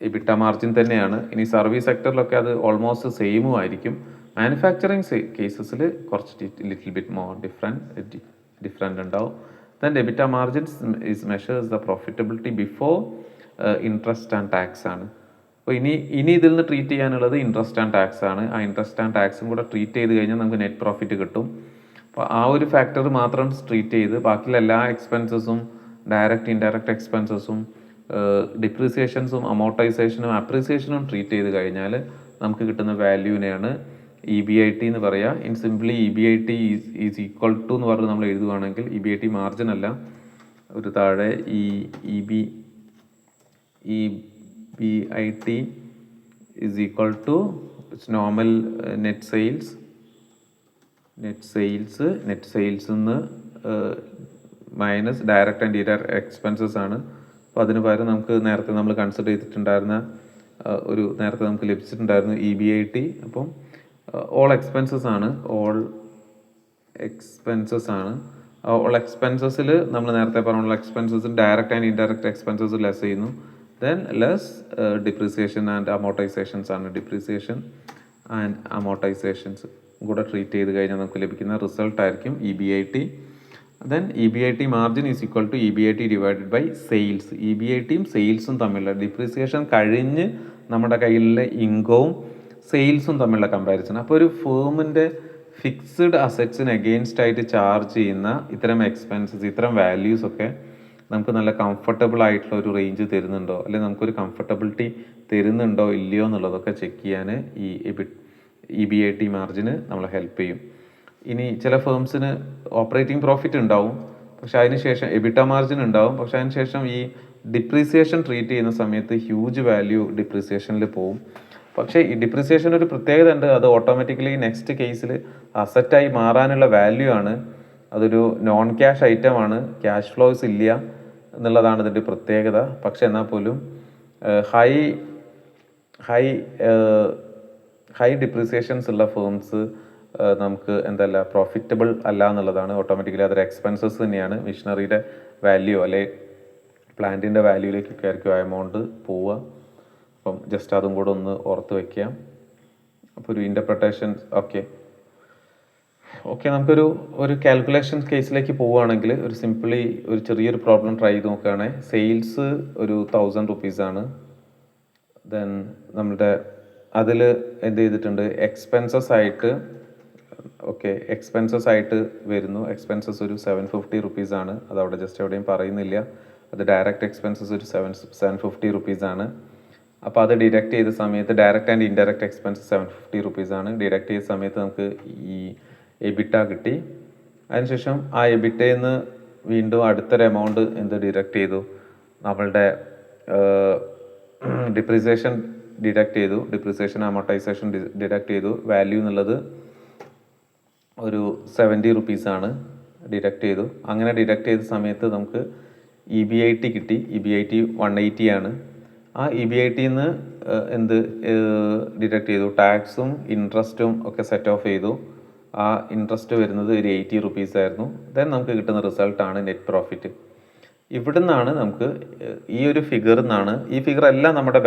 EBITDA margin തന്നെയാണ്. ഇനി സർവീസ് സെക്ടറിലൊക്കെ അത് ഓൾമോസ്റ്റ് സെയിമും ആയിരിക്കും. മാനുഫാക്ചറിങ് കേസസിൽ കുറച്ച് ലിറ്റിൽ ബിറ്റ് മോർ ഡിഫറെൻ്റ് ഉണ്ടാവും. Then EBITDA margins measures the profitability before interest and tax ആണ്. അപ്പോൾ ഇനി ഇതിൽ നിന്ന് ട്രീറ്റ് ചെയ്യാനുള്ളത് ഇൻട്രസ്റ്റ് ആൻഡ് ടാക്സ് ആണ്. ആ ഇൻട്രസ്റ്റ് ആൻഡ് ടാക്സും കൂടെ ട്രീറ്റ് ചെയ്ത് കഴിഞ്ഞാൽ നമുക്ക് നെറ്റ് പ്രോഫിറ്റ് കിട്ടും. അപ്പോൾ ആ ഒരു ഫാക്ടർ മാത്രം ട്രീറ്റ് ചെയ്ത് ബാക്കിയുള്ള എല്ലാ എക്സ്പെൻസസും ഡയറക്റ്റ് ഇൻഡയറക്റ്റ് എക്സ്പെൻസസും ഡിപ്രീസിയേഷൻസും അമോർട്ടൈസേഷനും അപ്രീസിയേഷനും ട്രീറ്റ് ചെയ്ത് കഴിഞ്ഞാൽ നമുക്ക് കിട്ടുന്ന വാല്യൂവിനെയാണ് EBIT എന്ന് പറയുക. In simply EBIT is equal to എന്ന് പറഞ്ഞ് നമ്മൾ എഴുതുകയാണെങ്കിൽ EBIT മാർജിൻ അല്ല, ഒരു താഴെ EBIT is equal to normal net sales നിന്ന് minus direct and indirect expenses ആണ്. അപ്പോൾ അതിന് പകരം നമുക്ക് നേരത്തെ നമ്മൾ കൺസിഡർ ചെയ്തിട്ടുണ്ടായിരുന്ന നേരത്തെ നമുക്ക് ലഭിച്ചിട്ടുണ്ടായിരുന്നു EBIT. അപ്പം ഓൾ എക്സ്പെൻസസ് ആണ്. ഓൾ എക്സ്പെൻസസിൽ നമ്മൾ നേരത്തെ പറഞ്ഞുള്ള expenses direct and indirect expenses less ചെയ്യുന്നു. ദെൻ ലെസ് ഡിപ്രീസിയേഷൻ ആൻഡ് അമോർട്ടൈസേഷൻസ് ആണ്. ഡിപ്രീസിയേഷൻ ആൻഡ് അമോർട്ടൈസേഷൻസ് കൂടെ ട്രീറ്റ് ചെയ്ത് കഴിഞ്ഞാൽ നമുക്ക് ലഭിക്കുന്ന റിസൾട്ട് ആയിരിക്കും EBIT. Then EBIT margin is equal to EBIT divided by sales. EBITയും സെയിൽസും തമ്മിലുള്ള ഡിപ്രീസിയേഷൻ കഴിഞ്ഞ് നമ്മുടെ കയ്യിലുള്ള ഇൻകവും സെയിൽസും തമ്മിലുള്ള കമ്പാരിസൺ. അപ്പോൾ ഒരു ഫേമിൻ്റെ ഫിക്സ്ഡ് അസറ്റ്സിന് എഗെയിൻസ്റ്റ് ആയിട്ട് ചാർജ് ചെയ്യുന്ന ഇത്തരം എക്സ്പെൻസസ്, ഇത്തരം വാല്യൂസ് ഒക്കെ നമുക്ക് നല്ല കംഫർട്ടബിൾ ആയിട്ടുള്ള ഒരു റേഞ്ച് തരുന്നുണ്ടോ, അല്ലെങ്കിൽ നമുക്കൊരു കംഫർട്ടബിലിറ്റി തരുന്നുണ്ടോ ഇല്ലയോ എന്നുള്ളതൊക്കെ ചെക്ക് ചെയ്യാൻ ഈ EBIT മാർജിന് നമ്മളെ ഹെൽപ്പ് ചെയ്യും. ഇനി ചില ഫേംസിന് ഓപ്പറേറ്റിംഗ് പ്രോഫിറ്റ് ഉണ്ടാവും, പക്ഷെ അതിന് ശേഷം EBITDA മാർജിൻ ഉണ്ടാവും, പക്ഷെ അതിന് ശേഷം ഈ ഡിപ്രീസിയേഷൻ ട്രീറ്റ് ചെയ്യുന്ന സമയത്ത് ഹ്യൂജ് വാല്യൂ ഡിപ്രീസിയേഷനിൽ പോവും. പക്ഷേ ഈ ഡിപ്രീസിയേഷൻ ഒരു പ്രത്യേകത ഉണ്ട്, അത് ഓട്ടോമാറ്റിക്കലി നെക്സ്റ്റ് കേസിൽ അസറ്റായി മാറാനുള്ള വാല്യൂ ആണ്. അതൊരു നോൺ ക്യാഷ് ഐറ്റം ആണ്, ക്യാഷ് ഫ്ലോസ് ഇല്ല എന്നുള്ളതാണ് ഇതിൻ്റെ പ്രത്യേകത. പക്ഷെ എന്നാൽ പോലും ഹൈ ഡിപ്രീസിയേഷൻസ് ഉള്ള ഫേംസ് നമുക്ക് എന്തല്ല പ്രോഫിറ്റബിൾ അല്ല എന്നുള്ളതാണ്. ഓട്ടോമാറ്റിക്കലി അതൊരു എക്സ്പെൻസസ് തന്നെയാണ്. മിഷനറിയുടെ വാല്യൂ അല്ലെ പ്ലാന്റിൻ്റെ വാല്യൂയിലേക്കൊക്കെ ആയിരിക്കും ആ എമൗണ്ട് പോവുക. അപ്പം ജസ്റ്റ് അതും കൂടെ ഒന്ന് ഓർത്ത് വയ്ക്കുക. അപ്പോൾ ഒരു ഇൻ്റർപ്രിട്ടേഷൻ ഓക്കെ നമുക്കൊരു കാൽക്കുലേഷൻ കേസിലേക്ക് പോവുകയാണെങ്കിൽ ഒരു സിംപിളി ഒരു ചെറിയൊരു പ്രോബ്ലം ട്രൈ ചെയ്ത് നോക്കുകയാണെങ്കിൽ സെയിൽസ് ഒരു 1000 rupees. ദെൻ നമ്മുടെ അതിൽ എന്ത് ചെയ്തിട്ടുണ്ട്, എക്സ്പെൻസസ് ആയിട്ട് വരുന്നു. എക്സ്പെൻസസ് ഒരു 750 rupees ആണ്. അതവിടെ ജസ്റ്റ് എവിടെയും പറയുന്നില്ല. അത് ഡയറക്റ്റ് എക്സ്പെൻസസ് ഒരു 750 rupees ആണ്. അപ്പോൾ അത് ഡിഡക്റ്റ് ചെയ്ത സമയത്ത് direct and indirect expenses 750 rupees ആണ്. ഡിഡക്റ്റ് ചെയ്ത സമയത്ത് നമുക്ക് ഈ EBITDA കിട്ടി. അതിനുശേഷം ആ EBITയിൽ നിന്ന് വീണ്ടും അടുത്തൊരു എമൗണ്ട് ഡിഡക്റ്റ് ചെയ്തു, നമ്മളുടെ ഡിപ്രീസിയേഷൻ ഡിഡക്റ്റ് ചെയ്തു, ഡിപ്രീസിയേഷൻ അമോർട്ടൈസേഷൻ ഡിഡക്റ്റ് ചെയ്തു. വാല്യൂ എന്നുള്ളത് ഒരു 70 rupees ആണ്. ഡിഡക്റ്റ് ചെയ്തു. അങ്ങനെ ഡിഡക്റ്റ് ചെയ്ത സമയത്ത് നമുക്ക് EBIT കിട്ടി. EBIT 180 ആണ്. ആ EBITയിൽ നിന്ന് ഡിഡക്റ്റ് ചെയ്തു, ടാക്സും ഇൻട്രസ്റ്റും ഒക്കെ സെറ്റ് ഓഫ് ചെയ്തു. ആ ഇൻട്രസ്റ്റ് വരുന്നത് ഒരു 80 rupees ആയിരുന്നു. ദെൻ നമുക്ക് കിട്ടുന്ന റിസൾട്ടാണ് നെറ്റ് പ്രോഫിറ്റ്. ഇവിടെ നിന്നാണ് നമുക്ക് ഈ ഒരു ഫിഗറിൽ നിന്നാണ്, ഈ ഫിഗർ എല്ലാം നമ്മുടെ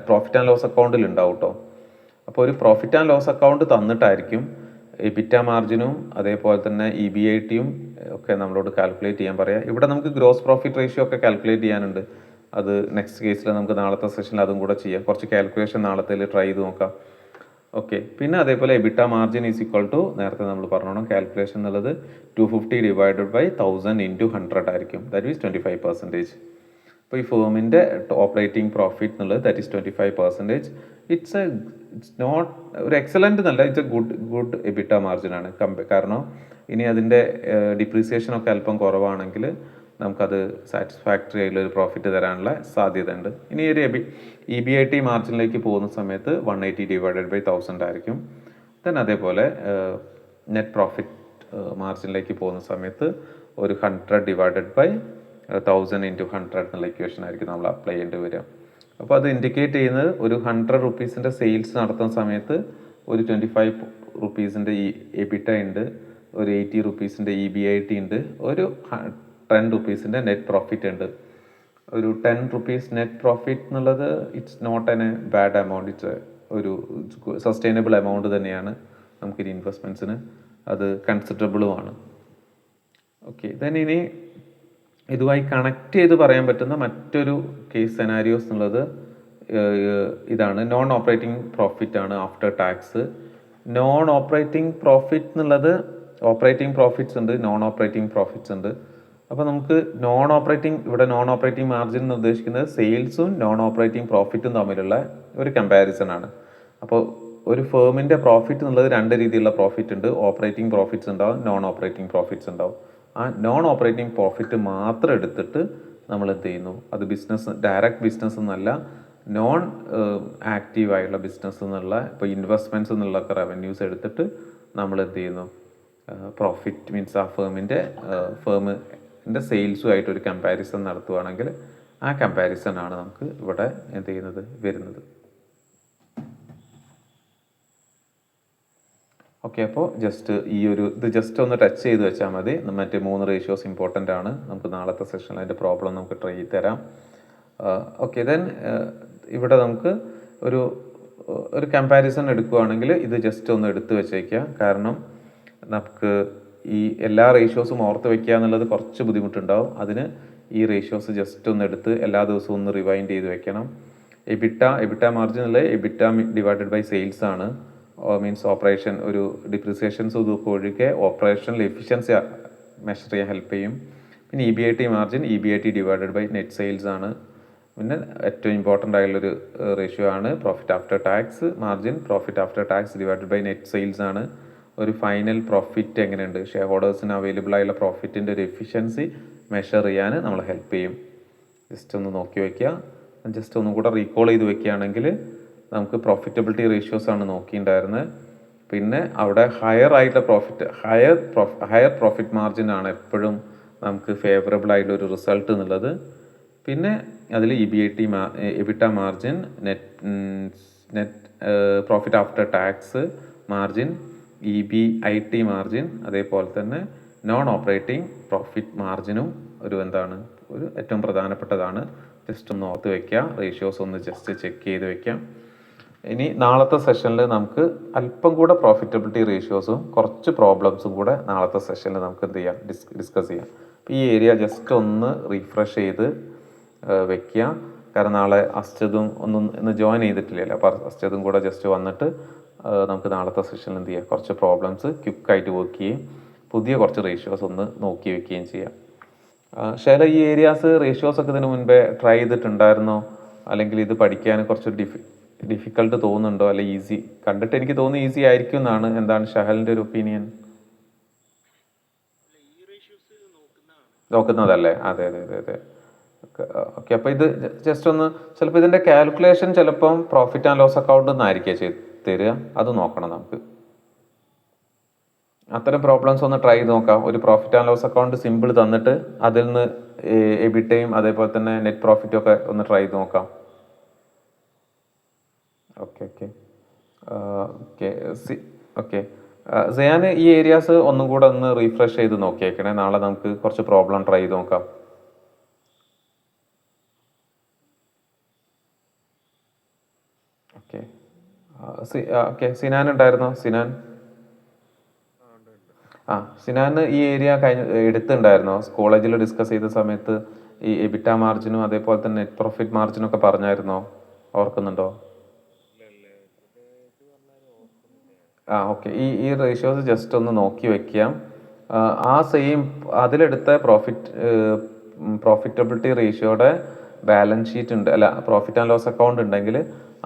പ്രോഫിറ്റ് ആൻഡ് ലോസ് അക്കൗണ്ടിൽ ഉണ്ടാവും കേട്ടോ. അപ്പോൾ ഒരു പ്രോഫിറ്റ് ആൻഡ് ലോസ് അക്കൗണ്ട് തന്നിട്ടായിരിക്കും EBITDA മാർജിനും അതേപോലെ തന്നെ EBITയും ഒക്കെ നമ്മളോട് കാൽക്കുലേറ്റ് ചെയ്യാൻ പറയാം. ഇവിടെ നമുക്ക് ഗ്രോസ് പ്രോഫിറ്റ് റേഷ്യോ ഒക്കെ കാൽക്കുലേറ്റ് ചെയ്യാനുണ്ട്. അത് നെക്സ്റ്റ് കേസിൽ നമുക്ക് നാളത്തെ സെഷനിൽ അതും കൂടെ ചെയ്യാം. കുറച്ച് കാൽക്കുലേഷൻ നാളത്തെ ട്രൈ ചെയ്ത് നോക്കാം. ഓക്കെ, പിന്നെ അതേപോലെ EBITDA margin is equal to നേരത്തെ നമ്മൾ പറഞ്ഞോണം കാൽക്കുലേഷൻ എന്നുള്ളത് 250 ഡിവൈഡഡ് ബൈ 1000 ഇൻറ്റു 100 ആയിരിക്കും. That is 25%. അപ്പോൾ ഈ ഫേമിൻ്റെ ഓപ്പറേറ്റിംഗ് പ്രോഫിറ്റ് എന്നുള്ളത് ദാറ്റ് ഈസ് 25%. ഇറ്റ്സ് നോട്ട് ഒരു എക്സലൻ്റ് എന്നല്ല, ഇറ്റ്സ് എ ഗുഡ് EBITDA മാർജിനാണ്. കാരണം ഇനി അതിൻ്റെ ഡിപ്രീസിയേഷനൊക്കെ അല്പം കുറവാണെങ്കിൽ നമുക്കത് സാറ്റിസ്ഫാക്ടറി ആയിട്ടുള്ള ഒരു പ്രോഫിറ്റ് തരാനുള്ള സാധ്യത ഉണ്ട്. ഇനി ഒരു EBIT മാർജിനിലേക്ക് പോകുന്ന സമയത്ത് 180 ഡിവൈഡഡ് ബൈ 1000 ആയിരിക്കും. ദെൻ അതേപോലെ നെറ്റ് പ്രോഫിറ്റ് മാർജിനിലേക്ക് പോകുന്ന സമയത്ത് ഒരു 100 ഡിവൈഡഡ് ബൈ 1000 ഇൻറ്റു 100 എന്നുള്ള ഇക്വേഷൻ ആയിരിക്കും നമ്മൾ അപ്ലൈ ചെയ്യേണ്ടി വരിക. അപ്പോൾ അത് ഇൻഡിക്കേറ്റ് ചെയ്യുന്നത് ഒരു 100 rupeesൻ്റെ സെയിൽസ് നടത്തുന്ന സമയത്ത് ഒരു 25 rupeesൻ്റെ EBITDA ഉണ്ട്, ഒരു 80 rupeesൻ്റെ EBIT ഉണ്ട്, ഒരു 10 rupeesൻ്റെ നെറ്റ് പ്രോഫിറ്റ് ഉണ്ട്. ഒരു 10 rupees നെറ്റ് പ്രോഫിറ്റ് എന്നുള്ളത് it's not an a bad amount. It's ഒരു സസ്റ്റൈനബിൾ എമൗണ്ട് തന്നെയാണ്. നമുക്കിനി ഇൻവെസ്റ്റ്മെൻറ്റ്സിന് അത് കൺസിഡറബിളുമാണ്. ഓക്കെ, ദെൻ ഇനി ഇതുമായി കണക്ട് ചെയ്ത് പറയാൻ പറ്റുന്ന മറ്റൊരു കേസ് സെനാരിയോസ് എന്നുള്ളത് ഇതാണ്. നോൺ ഓപ്പറേറ്റിംഗ് പ്രോഫിറ്റ് ആണ് after tax. Non operating profit എന്നുള്ളത് ഓപ്പറേറ്റിംഗ് പ്രോഫിറ്റ്സ് ഉണ്ട്, നോൺ ഓപ്പറേറ്റിംഗ് പ്രോഫിറ്റ്സ് ഉണ്ട്. അപ്പോൾ നമുക്ക് ഇവിടെ നോൺ ഓപ്പറേറ്റിംഗ് മാർജിൻ എന്ന് ഉദ്ദേശിക്കുന്നത് സെയിൽസും നോൺ ഓപ്പറേറ്റിംഗ് പ്രോഫിറ്റും തമ്മിലുള്ള ഒരു കമ്പാരിസൺ ആണ്. അപ്പോൾ ഒരു ഫേമിൻ്റെ പ്രോഫിറ്റ് എന്നുള്ളത് രണ്ട് രീതിയിലുള്ള പ്രോഫിറ്റ് ഉണ്ട്. ഓപ്പറേറ്റിംഗ് പ്രോഫിറ്റ്സ് ഉണ്ടാവും, നോൺ ഓപ്പറേറ്റിംഗ് പ്രോഫിറ്റ്സ് ഉണ്ടാവും. ആ നോൺ ഓപ്പറേറ്റിംഗ് പ്രോഫിറ്റ് മാത്രം എടുത്തിട്ട് നമ്മൾ എന്ത് ചെയ്യുന്നു, അത് ഡയറക്റ്റ് ബിസിനസ് എന്നല്ല, നോൺ ആക്റ്റീവായുള്ള ബിസിനസ് എന്നുള്ള, ഇപ്പോൾ ഇൻവെസ്റ്റ്മെൻറ്റ്സ് എന്നുള്ളൊക്കെ റവന്യൂസ് എടുത്തിട്ട് നമ്മൾ എന്ത് ചെയ്യുന്നു, പ്രോഫിറ്റ് മീൻസ് ആ ഫേമിൻ്റെ സെയിൽസുമായിട്ട് ഒരു കമ്പാരിസൺ നടത്തുകയാണെങ്കിൽ ആ കമ്പാരിസൺ ആണ് നമുക്ക് ഇവിടെ എന്ത് ചെയ്യുന്നത് വരുന്നത്. ഓക്കെ, അപ്പോൾ ഇത് ജസ്റ്റ് ഒന്ന് ടച്ച് ചെയ്ത് വെച്ചാൽ മതി. മറ്റേ 3 റേഷ്യോസ് ഇമ്പോർട്ടൻ്റ് ആണ്. നമുക്ക് നാളത്തെ സെഷനിൽ അതിൻ്റെ പ്രോബ്ലം നമുക്ക് ട്രൈ ചെയ്ത് തരാം. ഓക്കെ, ഇവിടെ നമുക്ക് ഒരു കമ്പാരിസൺ എടുക്കുകയാണെങ്കിൽ ഇത് ജസ്റ്റ് ഒന്ന് എടുത്ത് വെച്ചേക്കുക. കാരണം നമുക്ക് ഈ എല്ലാ റേഷ്യോസും ഓർത്ത് വെക്കുക എന്നുള്ളത് കുറച്ച് ബുദ്ധിമുട്ടുണ്ടാവും. അതിന് ഈ റേഷ്യോസ് ജസ്റ്റ് ഒന്ന് എടുത്ത് എല്ലാ ദിവസവും ഒന്ന് റിവൈൻഡ് ചെയ്ത് വെക്കണം. എബിറ്റ മാർജിൻ ഉള്ളത് എബിറ്റ ഡിവൈഡഡ് ബൈ സെയിൽസ് ആണ്. മീൻസ് ഓപ്പറേഷൻ ഒരു ഡിപ്രിസിയേഷൻസ് ഇതൊക്കെ ഒഴികെ ഓപ്പറേഷണൽ എഫിഷ്യൻസി മെഷർ ചെയ്യാൻ ഹെൽപ്പ് ചെയ്യും. പിന്നെ EBIT margin EBIT divided by net sales ആണ്. പിന്നെ ഏറ്റവും ഇമ്പോർട്ടൻ്റ് ആയുള്ളൊരു റേഷ്യോ ആണ് profit after tax margin. Profit after tax divided by net sales ആണ്. ഒരു ഫൈനൽ പ്രോഫിറ്റ് എങ്ങനെയുണ്ട്, ഷെയർ ഹോൾഡേഴ്സിന് അവൈലബിൾ ആയുള്ള പ്രോഫിറ്റിൻ്റെ ഒരു എഫിഷ്യൻസി മെഷർ ചെയ്യാൻ നമ്മൾ ഹെൽപ്പ് ചെയ്യും. ജസ്റ്റ് ഒന്ന് നോക്കി വയ്ക്കുക. ജസ്റ്റ് ഒന്നും കൂടെ റീകോൾ ചെയ്ത് വെക്കുകയാണെങ്കിൽ നമുക്ക് പ്രോഫിറ്റബിലിറ്റി റേഷ്യോസ് ആണ് നോക്കിയിട്ടുണ്ടായിരുന്നത്. പിന്നെ അവിടെ ഹയർ പ്രോഫിറ്റ് മാർജിൻ ആണ് എപ്പോഴും നമുക്ക് ഫേവറബിൾ ആയിട്ടൊരു റിസൾട്ട് എന്നുള്ളത്. പിന്നെ അതിൽ EBITDA margin, net profit after tax margin, EBIT margin, അതേപോലെ തന്നെ നോൺ ഓപ്പറേറ്റിംഗ് പ്രോഫിറ്റ് മാർജിനും ഒരു ഏറ്റവും പ്രധാനപ്പെട്ടതാണ്. ജസ്റ്റ് ഒന്ന് ഓർത്ത് വയ്ക്കുക. റേഷ്യോസ് ഒന്ന് ജസ്റ്റ് ചെക്ക് ചെയ്ത് വയ്ക്കാം. ഇനി നാളത്തെ സെഷനിൽ നമുക്ക് അല്പം കൂടെ പ്രോഫിറ്റബിലിറ്റി റേഷ്യോസും കുറച്ച് പ്രോബ്ലംസും കൂടെ നാളത്തെ സെഷനിൽ നമുക്ക് എന്ത് ചെയ്യാം, ഡിസ്കസ് ചെയ്യാം. ഈ ഏരിയ ജസ്റ്റ് ഒന്ന് റീഫ്രഷ് ചെയ്ത് വെക്കുക. കാരണം നാളെ അസ്ജദും ഇന്ന് ജോയിൻ ചെയ്തിട്ടില്ലല്ലോ. അപ്പോൾ അസ്ജദും കൂടെ ജസ്റ്റ് വന്നിട്ട് നമുക്ക് നാളത്തെ സെഷനിൽ എന്ത് ചെയ്യാം, കുറച്ച് പ്രോബ്ലംസ് ക്വിക്കായിട്ട് വർക്ക് ചെയ്യുകയും പുതിയ കുറച്ച് റേഷ്യോസ് ഒന്ന് നോക്കി വെക്കുകയും ചെയ്യാം. ശൈല, ഈ റേഷ്യോസ് ഒക്കെ ഇതിന് മുൻപേ ട്രൈ ചെയ്തിട്ടുണ്ടായിരുന്നോ? അല്ലെങ്കിൽ ഇത് പഠിക്കാൻ കുറച്ച് ഡിഫിക്കൽട്ട് തോന്നുന്നുണ്ടോ? അല്ലെ ഈസി? കണ്ടിട്ട് എനിക്ക് തോന്നുന്നു ഈസി ആയിരിക്കും എന്നാണ്. എന്താണ് ഷഹലിൻ്റെ ഒരു ഒപ്പീനിയൻ? നോക്കുന്നതല്ലേ? അതെ. ഓക്കെ, അപ്പോൾ ഇത് ജസ്റ്റ് ഒന്ന് ചിലപ്പോൾ ഇതിൻ്റെ കാൽക്കുലേഷൻ ചിലപ്പം പ്രോഫിറ്റ് ആൻഡ് ലോസ് അക്കൗണ്ട് എന്നായിരിക്കും തരിക. അത് നോക്കണം നമുക്ക്. അത്തരം പ്രോബ്ലംസ് ഒന്ന് ട്രൈ ചെയ്ത് നോക്കാം. ഒരു profit and loss account simple തന്നിട്ട് അതിൽ നിന്ന് എബിറ്റയും അതേപോലെ തന്നെ നെറ്റ് പ്രോഫിറ്റും ഒക്കെ ഒന്ന് ട്രൈ ചെയ്ത് നോക്കാം. ഓക്കെ. സെയാൻ, ഈ ഏരിയാസ് ഒന്നും കൂടെ ഒന്ന് റീഫ്രഷ് ചെയ്ത് നോക്കിയേക്കണേ. നാളെ നമുക്ക് കുറച്ച് പ്രോബ്ലം ട്രൈ ചെയ്ത് നോക്കാം. ഓക്കെ, സിനാൻ ഉണ്ടായിരുന്നോ? സിനാൻ ഈ ഏരിയ എടുത്തുണ്ടായിരുന്നോ? കോളേജിൽ ഡിസ്കസ് ചെയ്ത സമയത്ത് ഈ എബിറ്റ മാർജിനും അതേപോലെ തന്നെ നെറ്റ് പ്രോഫിറ്റ് മാർജിനും ഒക്കെ പറഞ്ഞായിരുന്നോ? ഓർക്കുന്നുണ്ടോ? ഓക്കെ. ഈ റേഷ്യോസ് ജസ്റ്റ് ഒന്ന് നോക്കി വെക്കാം. അതിലെടുത്ത പ്രോഫിറ്റബിലിറ്റി റേഷ്യോയുടെ ബാലൻസ് ഷീറ്റ് ഉണ്ട്, അല്ല പ്രോഫിറ്റ് ആൻഡ് ലോസ് അക്കൗണ്ട് ഉണ്ടെങ്കിൽ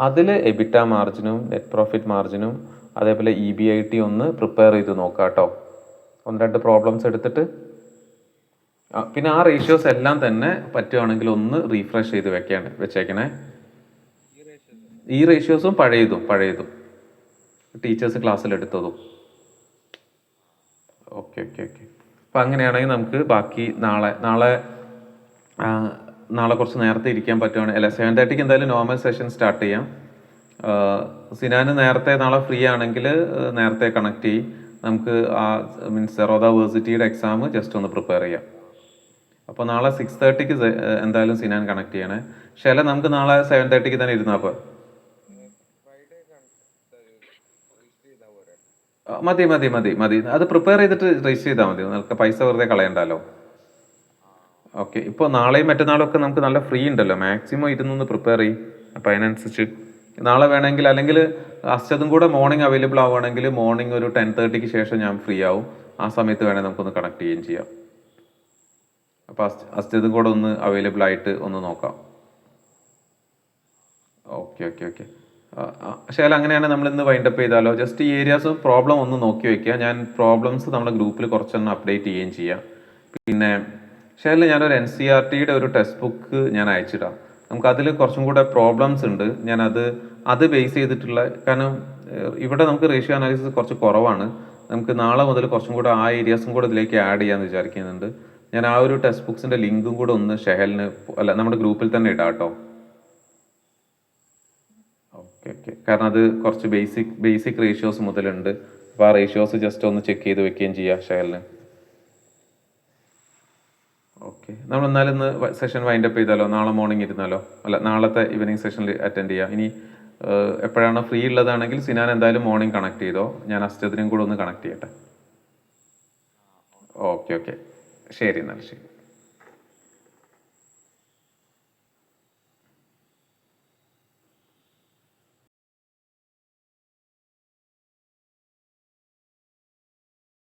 അതിൽ എബിറ്റ മാർജിനും നെറ്റ് പ്രോഫിറ്റ് മാർജിനും അതേപോലെ EBIT ഒന്ന് പ്രിപ്പയർ ചെയ്ത് നോക്കാം കേട്ടോ. 1-2 പ്രോബ്ലംസ് എടുത്തിട്ട്. പിന്നെ ആ റേഷ്യോസ് എല്ലാം തന്നെ പറ്റുവാണെങ്കിൽ ഒന്ന് റീഫ്രഷ് ചെയ്ത് വെച്ചേക്കണേ. ഈ റേഷ്യോസും പഴയതും ടീച്ചേഴ്സ് ക്ലാസ്സിൽ എടുത്തതും. ഓക്കെ. അപ്പം അങ്ങനെയാണെങ്കിൽ നമുക്ക് ബാക്കി നാളെ കുറച്ച് നേരത്തെ ഇരിക്കാൻ പറ്റുവാണെങ്കിൽ, അല്ല 7:30 എന്തായാലും നോർമൽ സെഷൻ സ്റ്റാർട്ട് ചെയ്യാം. സിനാന് നേരത്തെ നാളെ ഫ്രീ ആണെങ്കിൽ നേരത്തെ കണക്ട് ചെയ്യും. നമുക്ക് സെറോദ യൂണിവേഴ്സിറ്റിയുടെ എക്സാം ജസ്റ്റ് ഒന്ന് പ്രിപ്പയർ ചെയ്യാം. അപ്പോൾ നാളെ 6:30 എന്തായാലും സിനാൻ കണക്ട് ചെയ്യണേ. ശൈല, നമുക്ക് നാളെ 7:30 തന്നെ ഇരുന്നാൽ പോരെ? മതി. അത് പ്രിപ്പയർ ചെയ്തിട്ട് രജിസ്റ്റർ ചെയ്താൽ മതി. നമുക്ക് പൈസ വെറുതെ കളയണ്ടല്ലോ. ഓക്കെ. ഇപ്പോൾ നാളെയും മറ്റന്നാളൊക്കെ നമുക്ക് നല്ല ഫ്രീ ഉണ്ടല്ലോ. മാക്സിമം ഇരുന്നൊന്ന് പ്രിപ്പയർ ചെയ്യും. അപ്പോൾ അതിനനുസരിച്ച് നാളെ വേണമെങ്കിൽ, അല്ലെങ്കിൽ അസ്റ്റതും കൂടെ മോർണിംഗ് അവൈലബിൾ ആവുകയാണെങ്കിൽ മോർണിംഗ് ഒരു 10:30ക്ക് ശേഷം ഞാൻ ഫ്രീ ആവും. ആ സമയത്ത് വേണമെങ്കിൽ നമുക്കൊന്ന് കണക്ട് ചെയ്യുകയും ചെയ്യാം. അപ്പോൾ അസ്റ്റതും കൂടെ ഒന്ന് അവൈലബിൾ ആയിട്ട് ഒന്ന് നോക്കാം. Okay okay okay. ശേല അങ്ങനെയാണെങ്കിൽ നമ്മൾ ഇന്ന് വൈൻഡപ്പ് ചെയ്താലോ? ജസ്റ്റ് ഈ ഏരിയാസ് പ്രോബ്ലം ഒന്ന് നോക്കി വയ്ക്കുക. ഞാൻ പ്രോബ്ലംസ് നമ്മുടെ ഗ്രൂപ്പിൽ കുറച്ചൊന്ന് അപ്ഡേറ്റ് ചെയ്യുകയും ചെയ്യാം. പിന്നെ ശേല ഞാനൊരു NCERTയുടെ ഒരു ടെക്സ്റ്റ് ബുക്ക് ഞാൻ അയച്ചിടാം. നമുക്ക് അതിൽ കുറച്ചും കൂടെ പ്രോബ്ലംസ് ഉണ്ട്. അത് ബേസ് ചെയ്തിട്ടുള്ള, കാരണം ഇവിടെ നമുക്ക് റേഷ്യോ അനാലിസിസ് കുറച്ച് കുറവാണ്. നമുക്ക് നാളെ മുതൽ കുറച്ചും കൂടെ ആ ഏരിയാസും കൂടെ ഇതിലേക്ക് ആഡ് ചെയ്യാമെന്ന് വിചാരിക്കുന്നുണ്ട്. ഞാൻ ആ ഒരു ടെക്സ്റ്റ് ബുക്സിൻ്റെ ലിങ്കും കൂടെ ഒന്ന് ഷെഹലിന്, അല്ല, നമ്മുടെ ഗ്രൂപ്പിൽ തന്നെ ഇടാം കേട്ടോ. Okay okay. കാരണം അത് കുറച്ച് ബേസിക് റേഷ്യോസ് മുതലുണ്ട്. അപ്പോൾ ആ റേഷ്യോസ് ജസ്റ്റ് ഒന്ന് ചെക്ക് ചെയ്ത് വെക്കുകയും ചെയ്യാം ഷെയലിന്. ഓക്കെ. നമ്മൾ എന്നാലും ഇന്ന് സെഷൻ വൈൻഡപ്പ് ചെയ്താലോ? നാളെ മോർണിംഗ് ഇരുന്നാലോ? അല്ല, നാളത്തെ ഈവനിങ് സെഷനിൽ അറ്റൻഡ് ചെയ്യാം. ഇനി എപ്പോഴാണ് ഫ്രീ ഉള്ളതാണെങ്കിൽ സിനാൻ എന്തായാലും മോർണിംഗ് കണക്ട് ചെയ്തോ. ഞാൻ അസ്റ്റദിനും കൂടെ ഒന്ന് കണക്ട് ചെയ്യട്ടെ. Okay okay. ശരി എന്നാൽ, ശരി.